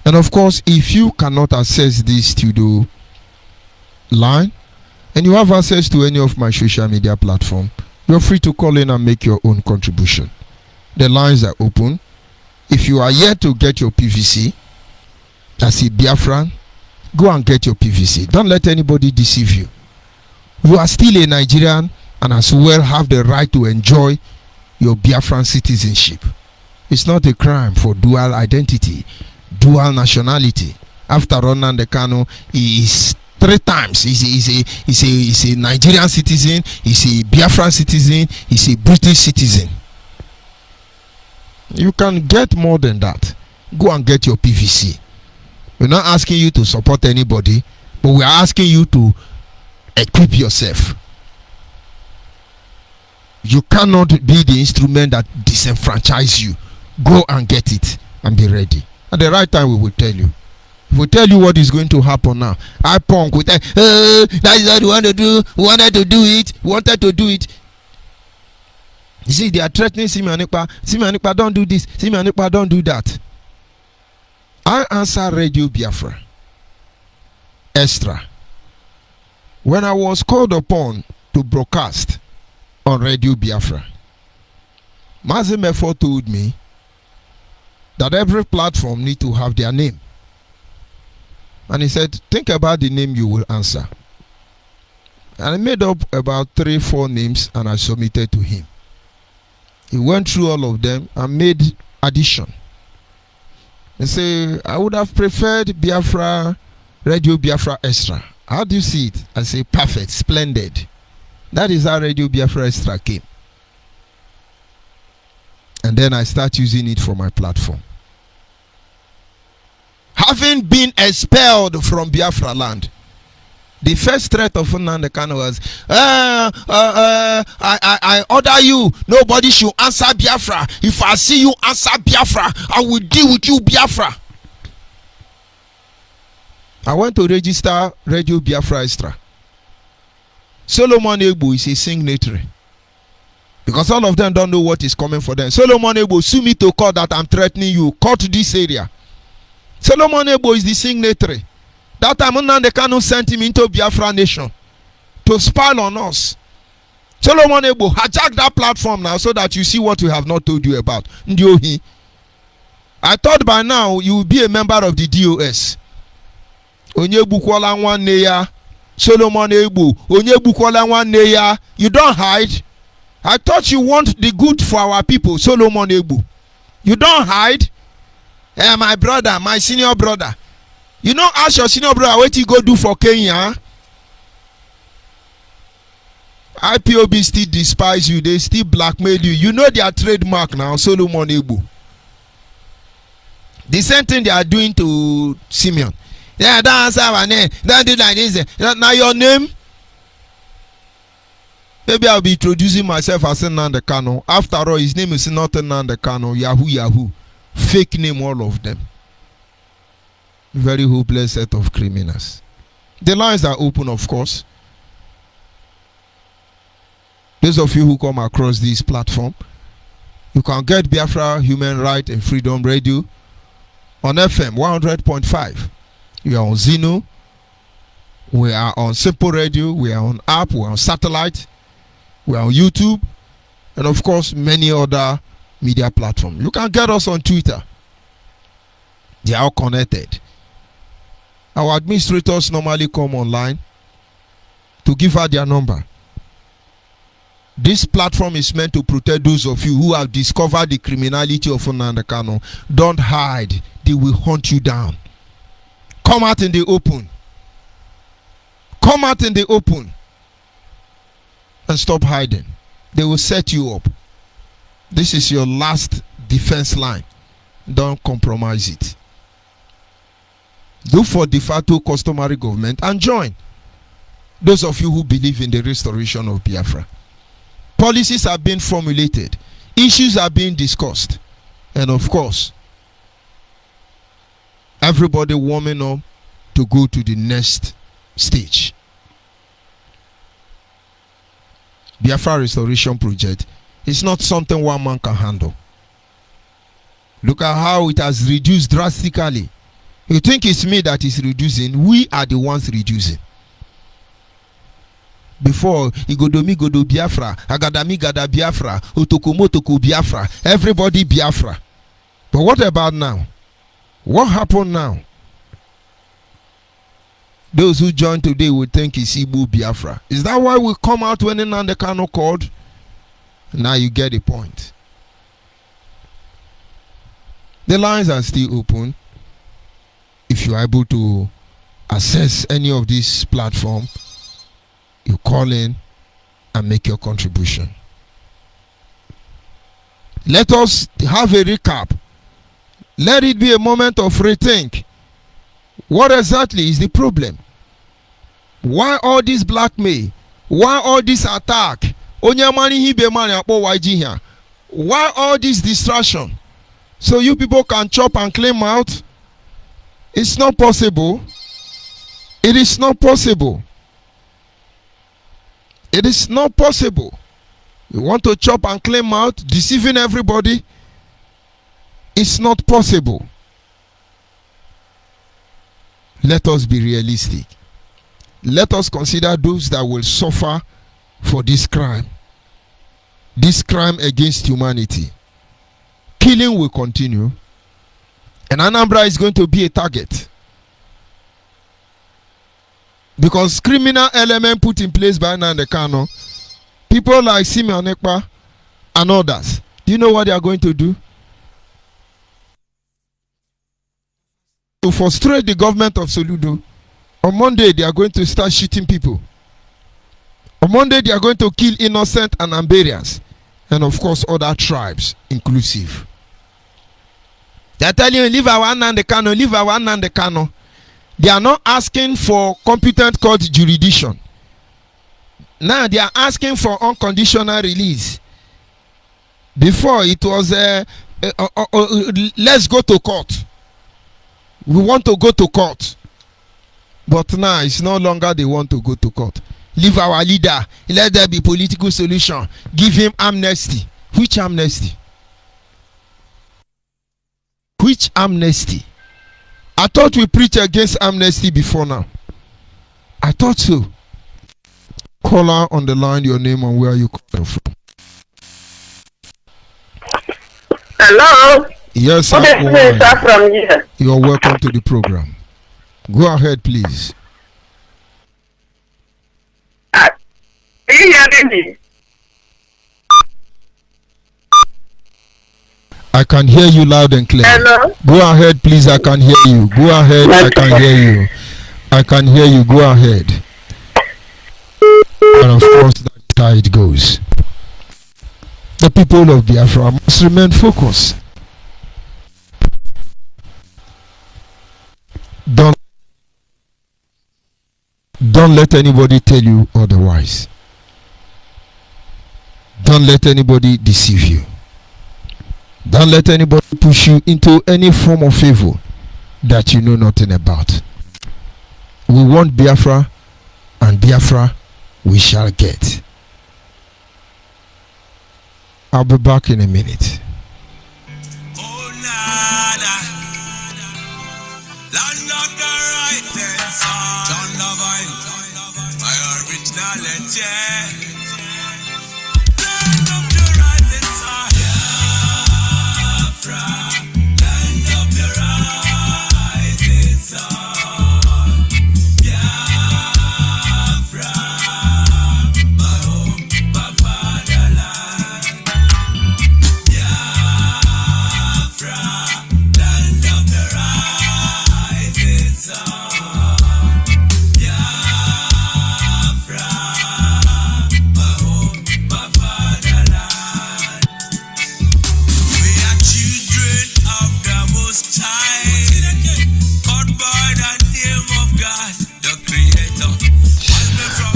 And of course, if you cannot access this studio line and you have access to any of my social media platforms, you're free to call in and make your own contribution. The lines are open. If you are yet to get your PVC, as a Biafran, go and get your PVC. Don't let anybody deceive you. You are still a Nigerian and as well have the right to enjoy your Biafran citizenship. It's not a crime for dual identity, dual nationality. After all, Nnamdi Kanu is 3 times. He's a Nigerian citizen, he's a Biafran citizen, he's a British citizen. You can get more than that. Go and get your PVC. We're not asking you to support anybody, but we are asking you to equip yourself. You cannot be the instrument that disenfranchise you. Go and get it and be ready. At the right time, we will tell you. We will tell you what is going to happen now. I punk with that. That is what we want to do. We wanted to do it. We wanted to do it. You see, they are threatening Simianipa, don't do this. Simianipa, don't do that. I answer Radio Biafra. Extra. When I was called upon to broadcast on Radio Biafra, Mazimefo told me that every platform need to have their name. And he said, think about the name you will answer. And I made up about 3-4 names and I submitted to him. He went through all of them and made addition. He said, I would have preferred Biafra, Radio Biafra Extra. How do you see it? I say, perfect, splendid. That is how Radio Biafra Extra came. And then I start using it for my platform. Having been expelled from Biafra land, the first threat of Nnamdi Kanu was, I order you, nobody should answer Biafra. If I see you answer Biafra, I will deal with you, Biafra. I went to register Radio Biafra Extra. Solomon Egbo is a signatory. Because all of them don't know what is coming for them. Solomon Egbo sue me to court that I'm threatening you. Court this area. Solomon Egbo is the signatory. That time Nnamdi Kanu sent him into Biafra nation to spy on us. Solomon Egbo hijacked that platform now so that you see what we have not told you about. Ndiohi. I thought by now you will be a member of the DOS. Onyebukwala nwanne ya. Solomon Egbo. Onyebukwala nwanne ya. You don't hide. I thought you want the good for our people. Solomon Egbo. You don't hide. My brother, my senior brother. You know, ask your senior brother what he go do for Kenya. IPOB still despise you. They still blackmail you. You know their trademark now, Solomon Egbo. The same thing they are doing to Simeon. Yeah, don't answer our name. Don't do like this. Now your name. Maybe I'll be introducing myself as Nnamdi Kanu. After all, his name is not Nnamdi Kanu. Yahoo. Fake name, all of them. Very hopeless set of criminals. The lines are open, of course. Those of you who come across this platform, you can get Biafra Human Right and Freedom Radio on FM 100.5. We are on Zeno. We are on Simple Radio. We are on app. We are on satellite. We are on YouTube. And of course, many other media platforms. You can get us on Twitter. They are all connected. Our administrators normally come online to give out their number. This platform is meant to protect those of you who have discovered the criminality of Nnamdi Kanu. Don't hide. They will hunt you down. Come out in the open. Come out in the open. And stop hiding. They will set you up. This is your last defense line. Don't compromise it. Look for de facto customary government and join. Those of you who believe in the restoration of Biafra. Policies are being formulated. Issues are being discussed. And of course, everybody warming up to go to the next stage. Biafra Restoration Project is not something one man can handle. Look at how it has reduced drastically. You think it's me that is reducing? We are the ones reducing. Before, Igodomi Godo Biafra, Agadami Gada Biafra, Otokomotoko Biafra, everybody Biafra. But what about now? What happened now? Those who join today will think it's Igbo Biafra. Is that why we come out when Nnamdi Kanu called? Now you get the point. The lines are still open. If you are able to access any of these platforms, you call in and make your contribution. Let us have a recap. Let it be a moment of rethink. What exactly is the problem? Why all this blackmail? Why all this attack? Why all this distraction? So you people can chop and claim out? It's not possible. It is not possible. It is not possible. You want to chop and claim out, deceiving everybody? It's not possible. Let us be realistic. Let us consider those that will suffer for this crime against humanity. Killing will continue, and Anambra is going to be a target because criminal element put in place by Nnamdi Kanu, people like Simeon Ekpa and others. Do you know what they are going to do? To frustrate the government of Soludo, on Monday they are going to start shooting people. On Monday they are going to kill innocent and Amberians, and of course other tribes inclusive. They are telling you, leave our Nnamdi Kanu, leave our Nnamdi Kanu. They are not asking for competent court jurisdiction. Now they are asking for unconditional release. Before it was let's go to court. We want to go to court. But now it's no longer they want to go to court. Leave our leader. Let there be political solution. Give him amnesty. Which amnesty? Which amnesty? I thought we preached against amnesty before now. I thought so. Caller on the line, your name and where you calling from. Hello. Yes, sir. Good evening, sir, from here. You are welcome to the program. Go ahead, please. Are you hearing me? I can hear you loud and clear. Hello. Go ahead, please. I can hear you. Go ahead. I can hear you. I can hear you. Go ahead. And of course, that's how it goes. The people of Biafra must remain focused. Don't let anybody tell you otherwise. Don't let anybody deceive you. Don't let anybody push you into any form of evil that you know nothing about. We want Biafra, and Biafra we shall get. I'll be back in a minute. Oh, nada. Land of the rising sun. John Lovine, my originality. Land of the rising sun. Biafra, land of the rising sun. Biafra, my home, my fatherland. Biafra, land of the rising sun. Biafra, my home, my fatherland. We are children of the Most High, called by the name of God, the Creator.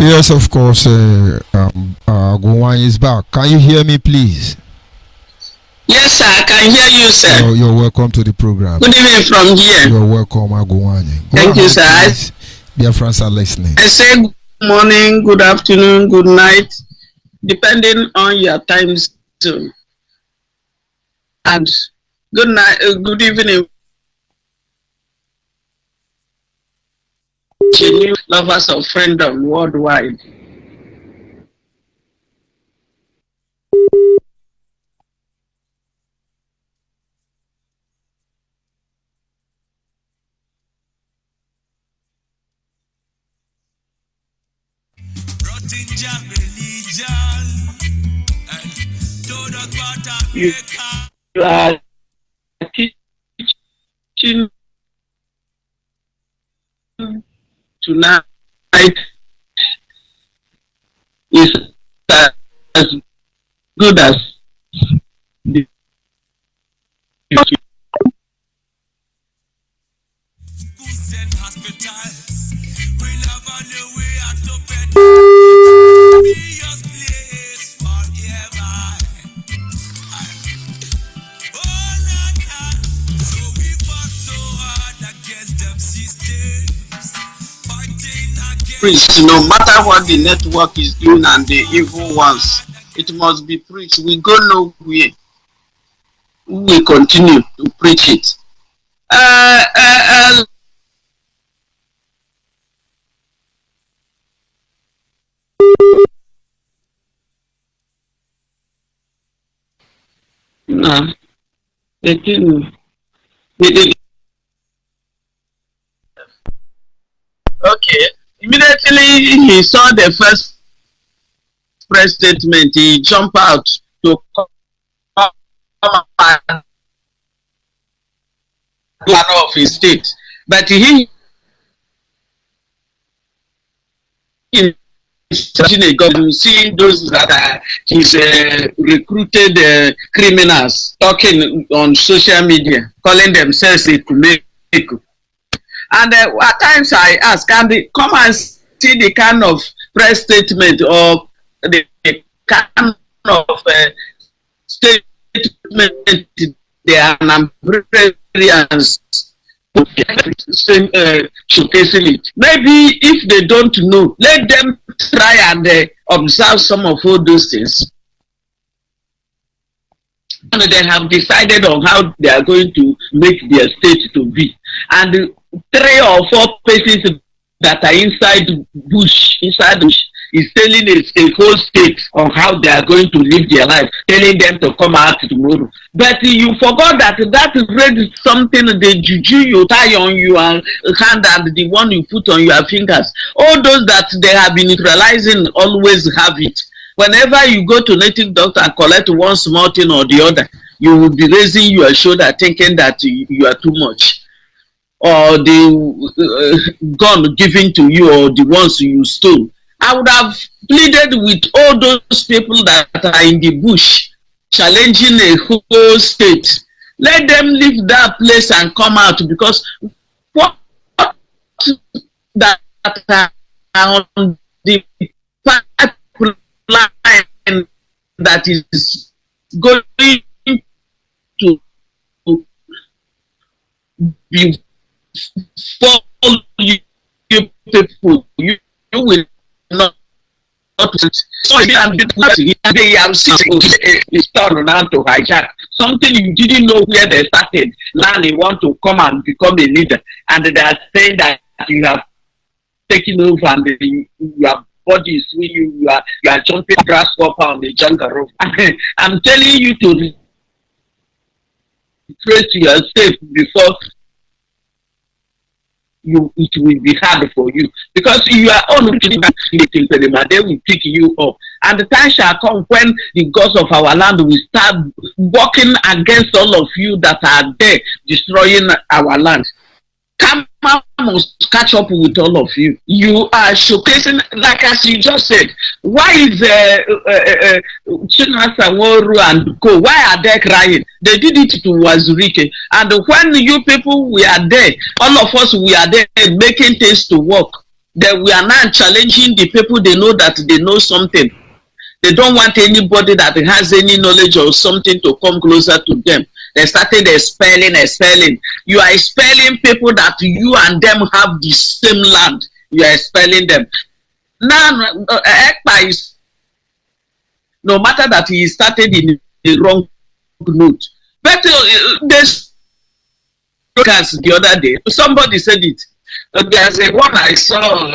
Yes, of course. Gowon is back. Can you hear me, please? Yes, sir, I can hear you, sir. You're welcome to the program. Good evening from here. You're welcome, Gowon. Thank you, sir. Dear friends are listening. I say good morning, good afternoon, good night, depending on your time zone. And good night, good evening, genuine lovers of freedom worldwide. Brought in Jah religion and told us what You- Africa. You are teaching tonight is as good as the Schools and hospitals will have a new way at the bed. Be your place forever. Oh, Nana. So we fought so hard against them systems. Fighting against Preach, no matter what the network is doing and the evil ones, it must be preached. We go nowhere. We continue to preach it. No, they didn't. They didn't. Okay. Immediately he saw the first press statement, he jumped out to come and plan of his state. But he you see those that are his recruited criminals talking on social media, calling themselves a Kumeko. And at times I ask, can they come and see the kind of press statement or the kind of statement they are Nigerians showcasing it. Maybe if they don't know, let them try and observe some of all those things. And they have decided on how they are going to make their state to be. And 3 or 4 places that are inside bush, is telling a whole state on how they are going to live their life, telling them to come out tomorrow. But you forgot that read something, the juju you tie on your hand and the one you put on your fingers. All those that they have been neutralizing always have it. Whenever you go to native doctor and collect one small thing or the other, you will be raising your shoulder thinking that you are too much. Or the gun given to you or the ones you stole. I would have pleaded with all those people that are in the bush challenging a whole state. Let them leave that place and come out, because what that are on the pipeline that is going to be for you people, you will not. So they have seen it's turned around to hijack something you didn't know where they started. Now they want to come and become a leader, and they are saying that you have taken over and your body is swinging, you are jumping grasshopper on the jungle rope. I'm telling you to trace yourself before it will be hard for you, because you are only they will pick you up, and the time shall come when the gods of our land will start working against all of you that are there destroying our land. Karma must catch up with all of you. You are showcasing, like as you just said, why is Chinasa Woru and Co, why are they crying? They did it to Wazurike, and when you people we are there, all of us we are there making things to work, then we are now challenging the people. They know that they know something. They don't want anybody that has any knowledge or something to come closer to them. They started expelling. You are expelling people that you and them have the same land. You are expelling them. Now, Ekpa is, no matter that he started in the wrong note. But this the other day, somebody said it. There's a one I saw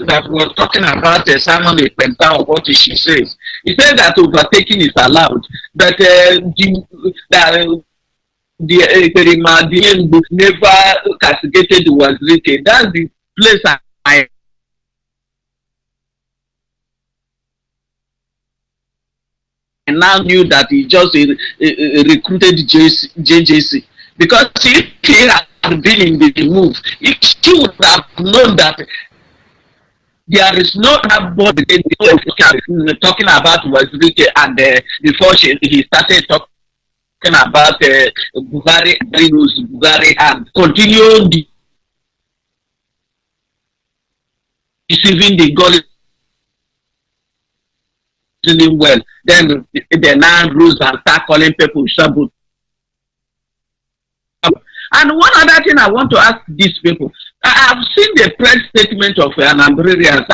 that was talking about Simon Penta, what she says. He said that overtaking is allowed, but the never castigated Wazirike. That's the place I now knew that he just recruited JJC. Because if he had been in the move, he would have known that there is no body talking about Wazirike, and before he started talking about Buhari, Buhari, and continue deceiving the God well. Then they now rose and start calling people Shabu. And one other thing I want to ask these people, I have seen the press statement of Anambrarians.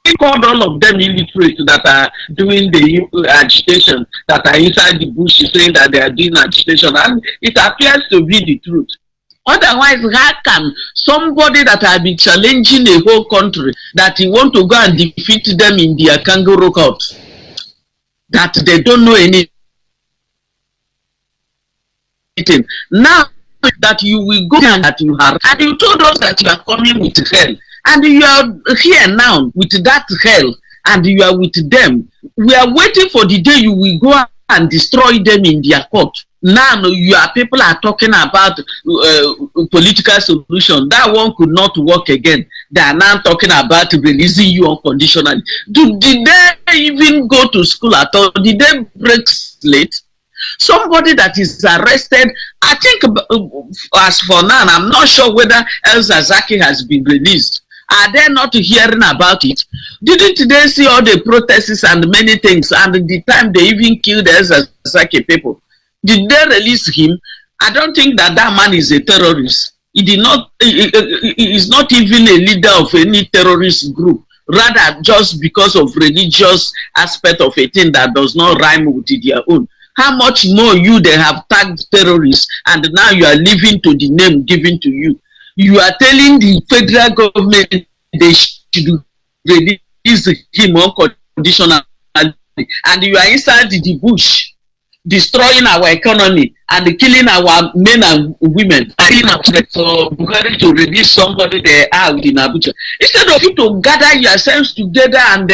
He called all of them illiterate that are doing the agitation, that are inside the bush, saying that they are doing agitation, and it appears to be the truth. Otherwise, how can somebody that has been challenging a whole country, that he want to go and defeat them in their kangaroo court, that they don't know anything? Now that you will go and that you are, and you told us that you are coming with hell, and you are here now with that hell, and you are with them. We are waiting for the day you will go and destroy them in their court. Now people are talking about political solution. That one could not work again. They are now talking about releasing you unconditionally. Did they even go to school at all? Did they break slate? Somebody that is arrested, I think, as for now, I'm not sure whether El Zazaki has been released. Are they not hearing about it? Didn't they see all the protests and many things, and the time they even killed El Zazaki people? Did they release him? I don't think that man is a terrorist. He did not. He is not even a leader of any terrorist group. Rather, just because of religious aspect of a thing that does not rhyme with their own. How much more you they have tagged terrorists, and now you are living to the name given to you. You are telling the federal government they should release him unconditionally, and you are inside the bush, destroying our economy and killing our men and women. For Buhari to release somebody they are in Abuja, instead of you to gather yourselves together and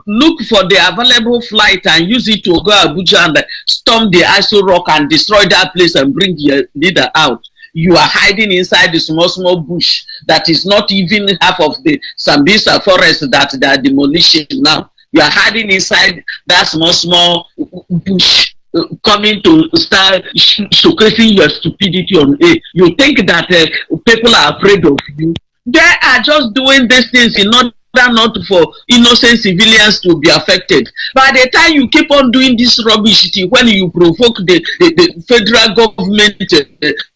look for the available flight and use it to go Abuja and storm the Aso Rock and destroy that place and bring your leader out. You are hiding inside the small bush that is not even half of the Sambisa forest that they are demolishing now. You are hiding inside that small bush, coming to start showcasing your stupidity on air. You think that people are afraid of you? They are just doing these things in order not for innocent civilians to be affected. By the time you keep on doing this rubbish, when you provoke the federal government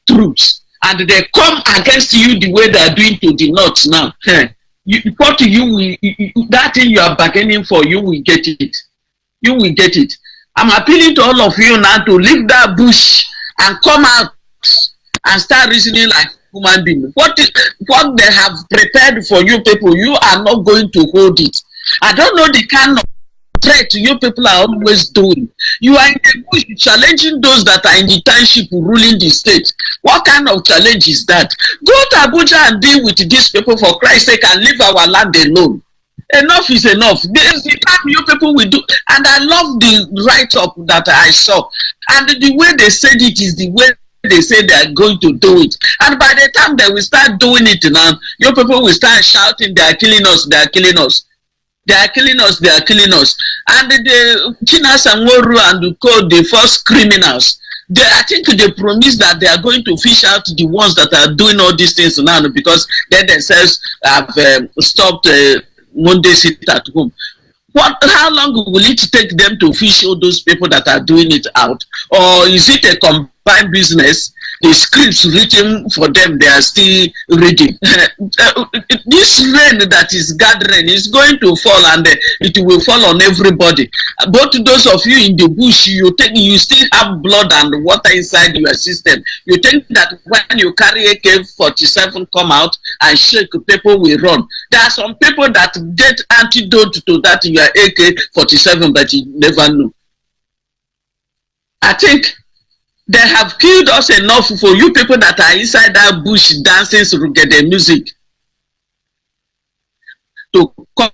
troops, and they come against you the way they are doing to the north now, that thing you are bargaining for, you will get it. You will get it. I'm appealing to all of you now to leave that bush and come out and start reasoning like human being. What they have prepared for you people, you are not going to hold it. I don't know the kind of threat you people are always doing. You are in the bush challenging those that are in the township ruling the state. What kind of challenge is that? Go to Abuja and deal with these people for Christ's sake and leave our land alone. Enough is enough. There's the time you people will do, and I love the write-up that I saw. And the way they said it is the way they say they are going to do it. And by the time they will start doing it now, your people will start shouting, they are killing us, they are killing us. They are killing us, they are killing us. And the Chinas and Woru and the first criminals, I think they promise that they are going to fish out the ones that are doing all these things now because they themselves have stopped Monday sit at home. How long will it take them to fish all those people that are doing it out? Or is it a combined business? The scripts written for them, they are still reading. This rain that is gathering is going to fall, and it will fall on everybody. Both those of you in the bush, you still have blood and water inside your system. You think that when you carry AK-47 come out and shake, people will run. There are some people that get antidote to that in your AK-47, but you never know. I think they have killed us enough for you people that are inside that bush dancing Rugede music to come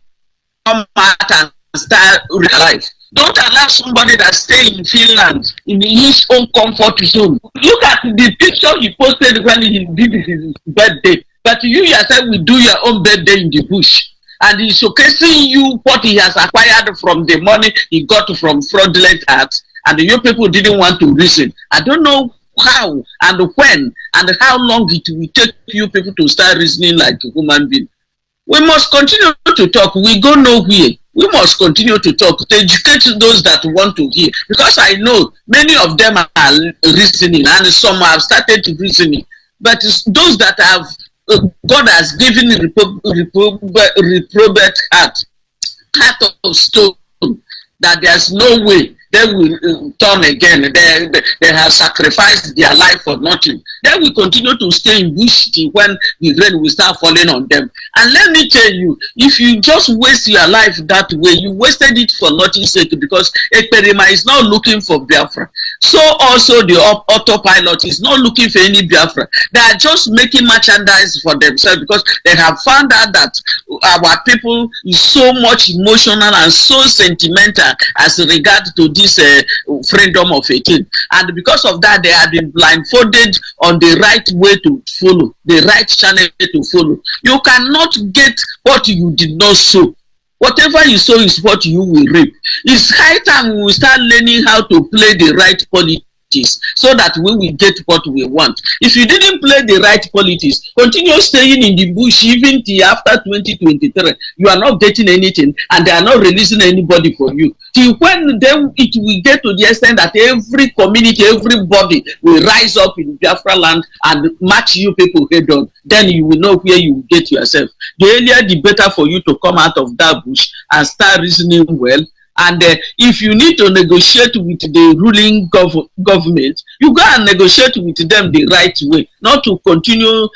out and start real life. Don't allow somebody that stay in Finland in his own comfort zone. Look at the picture he posted when he did his birthday. But you yourself will do your own birthday in the bush. And he's showcasing you what he has acquired from the money he got from fraudulent acts. and you people didn't want to reason. I don't know how and when and how long it will take you people to start reasoning like a human being. We must continue to talk. We go nowhere. We must continue to talk, to educate those that want to hear. Because I know many of them are reasoning and some have started reasoning. But those that have, God has given reprobate heart of stone, that there's no way they will turn again. They have sacrificed their life for nothing. They will continue to stay in bush when the rain will start falling on them. And let me tell you, if you just waste your life that way, you wasted it for nothing's sake, because Ekperima is not looking for Biafra. So also the autopilot is not looking for any Biafra. They are just making merchandise for themselves, because they have found out that our people is so much emotional and so sentimental as regard to this freedom of 18. And because of that, they have been blindfolded on the right way to follow, the right channel to follow. You cannot get what you did not sow. Whatever you sow is what you will reap. It's high time we will start learning how to play the right politics, so that we will get what we want. If you didn't play the right politics, continue staying in the bush even till after 2023. You are not getting anything, and they are not releasing anybody for you. Till when then it will get to the extent that every community, everybody will rise up in Biafra land and match you people head on. Then you will know where you will get yourself. The earlier the better for you to come out of that bush and start reasoning well. And if you need to negotiate with the ruling government, you go and negotiate with them the right way, not to continue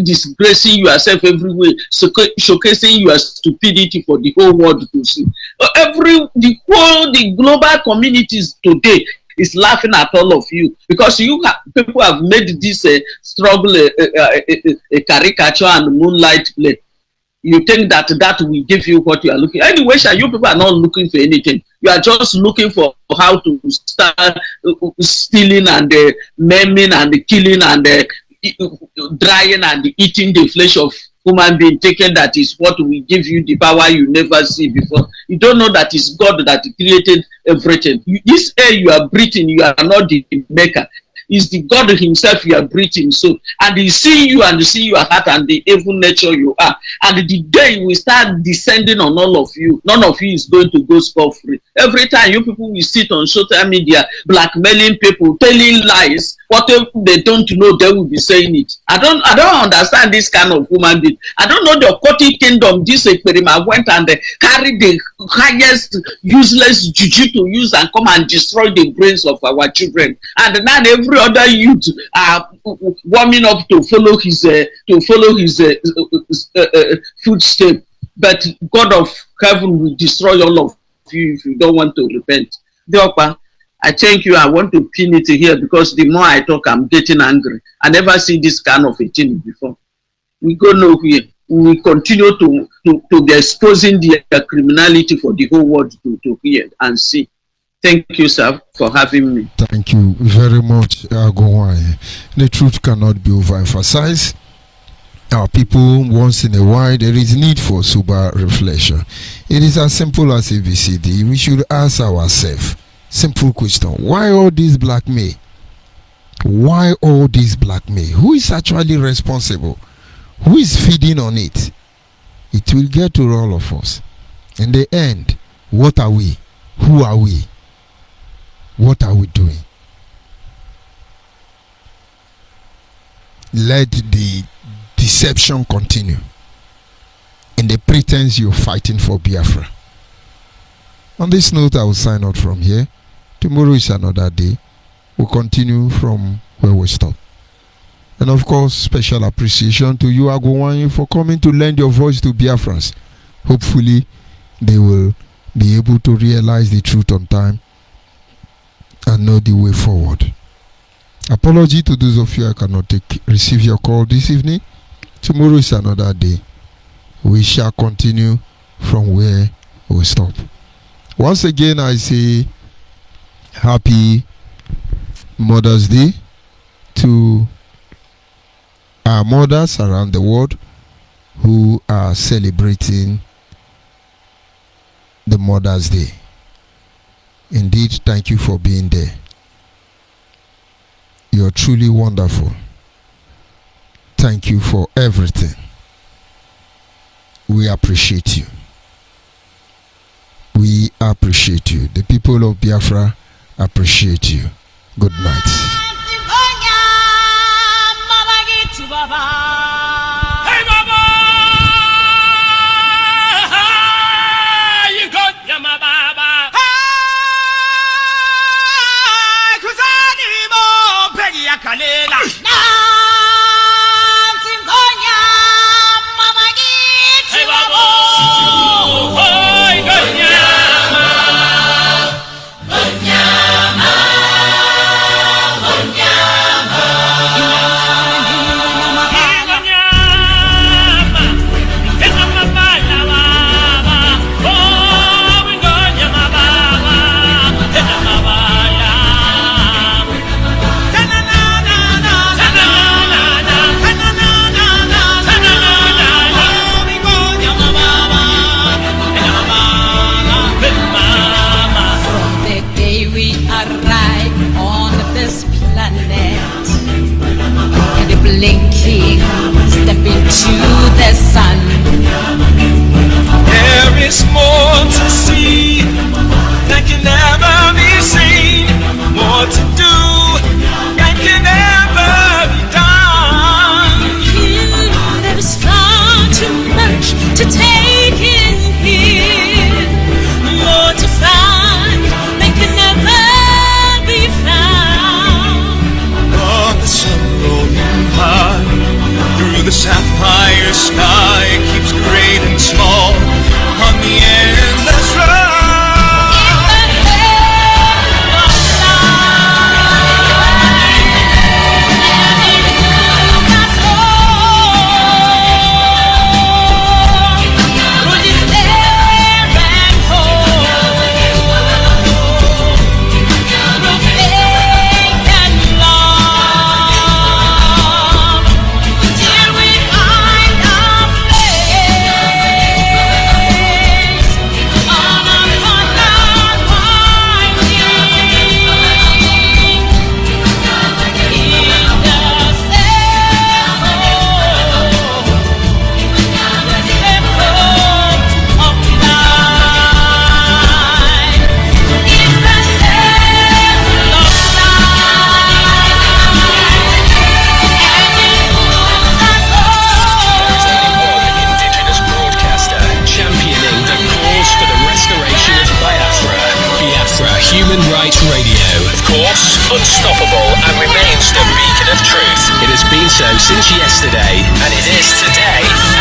disgracing yourself everywhere, showcasing your stupidity for the whole world to see. The global communities today is laughing at all of you, because people have made this struggle a caricature and moonlight play. You think that will give you what you are looking. Anyway, you people are not looking for anything. You are just looking for how to start stealing and maiming and killing and drying and eating the flesh of human being, thinking that is what will give you the power you never see before. You don't know that it's God that created everything. This air you are breathing, you are not the maker. Is the God himself you are breathing. So, and he see you and see your heart and the evil nature you are. And the day we start descending on all of you, none of you is going to go scot free. Every time you people will sit on social media blackmailing people, telling lies, whatever they don't know, they will be saying it. I don't understand this kind of human being. I don't know the occultic kingdom. This experiment went and carried the highest useless juju to use and come and destroy the brains of our children. And now every other youth are warming up to follow his footstep. But God of heaven will destroy all of you if you don't want to repent. Diopa, I thank you. I want to pin it here, because the more I talk, I'm getting angry. I never see this kind of a thing before. We go nowhere. We will continue to be exposing their criminality for the whole world to hear and see. Thank you, sir, for having me. Thank you very much, Agowai. The truth cannot be overemphasized. Our people, once in a while, there is need for sober reflection. It is as simple as ABCD. We should ask ourselves, simple question: why all this blackmail? Why all this blackmail? Who is actually responsible? Who is feeding on it? It will get to all of us. In the end, what are we? Who are we? What are we doing? Let the deception continue in the pretense you're fighting for Biafra. On this note, I will sign out from here. Tomorrow is another day. We'll continue from where we stop. And of course, special appreciation to you, Agowai, for coming to lend your voice to Biafrans. Hopefully, they will be able to realize the truth on time and know the way forward. Apology to those of you I cannot receive your call this evening. Tomorrow is another day. We shall continue from where we stop. Once again, I say happy Mother's Day to our mothers around the world who are celebrating the Mother's Day. Indeed, thank you for being there. You're truly wonderful. Thank you for everything. We appreciate you. We appreciate you. The people of Biafra appreciate you. Good night. Hey Baba, you got your Baba. Hey, Kuzani mo pegi ya kalela. Hey Baba, hey Gonyama, Gonyama, blinking, step into the sun. There is more to see that can never be seen, more to do that can never be done. There is far too much to take in here, more to find that can never be found. On the sun rolling high through the sapphire sky, it keeps great and small on the endless run. Human Rights Radio. Of course, unstoppable and remains the beacon of truth. It has been so since yesterday, and it is today.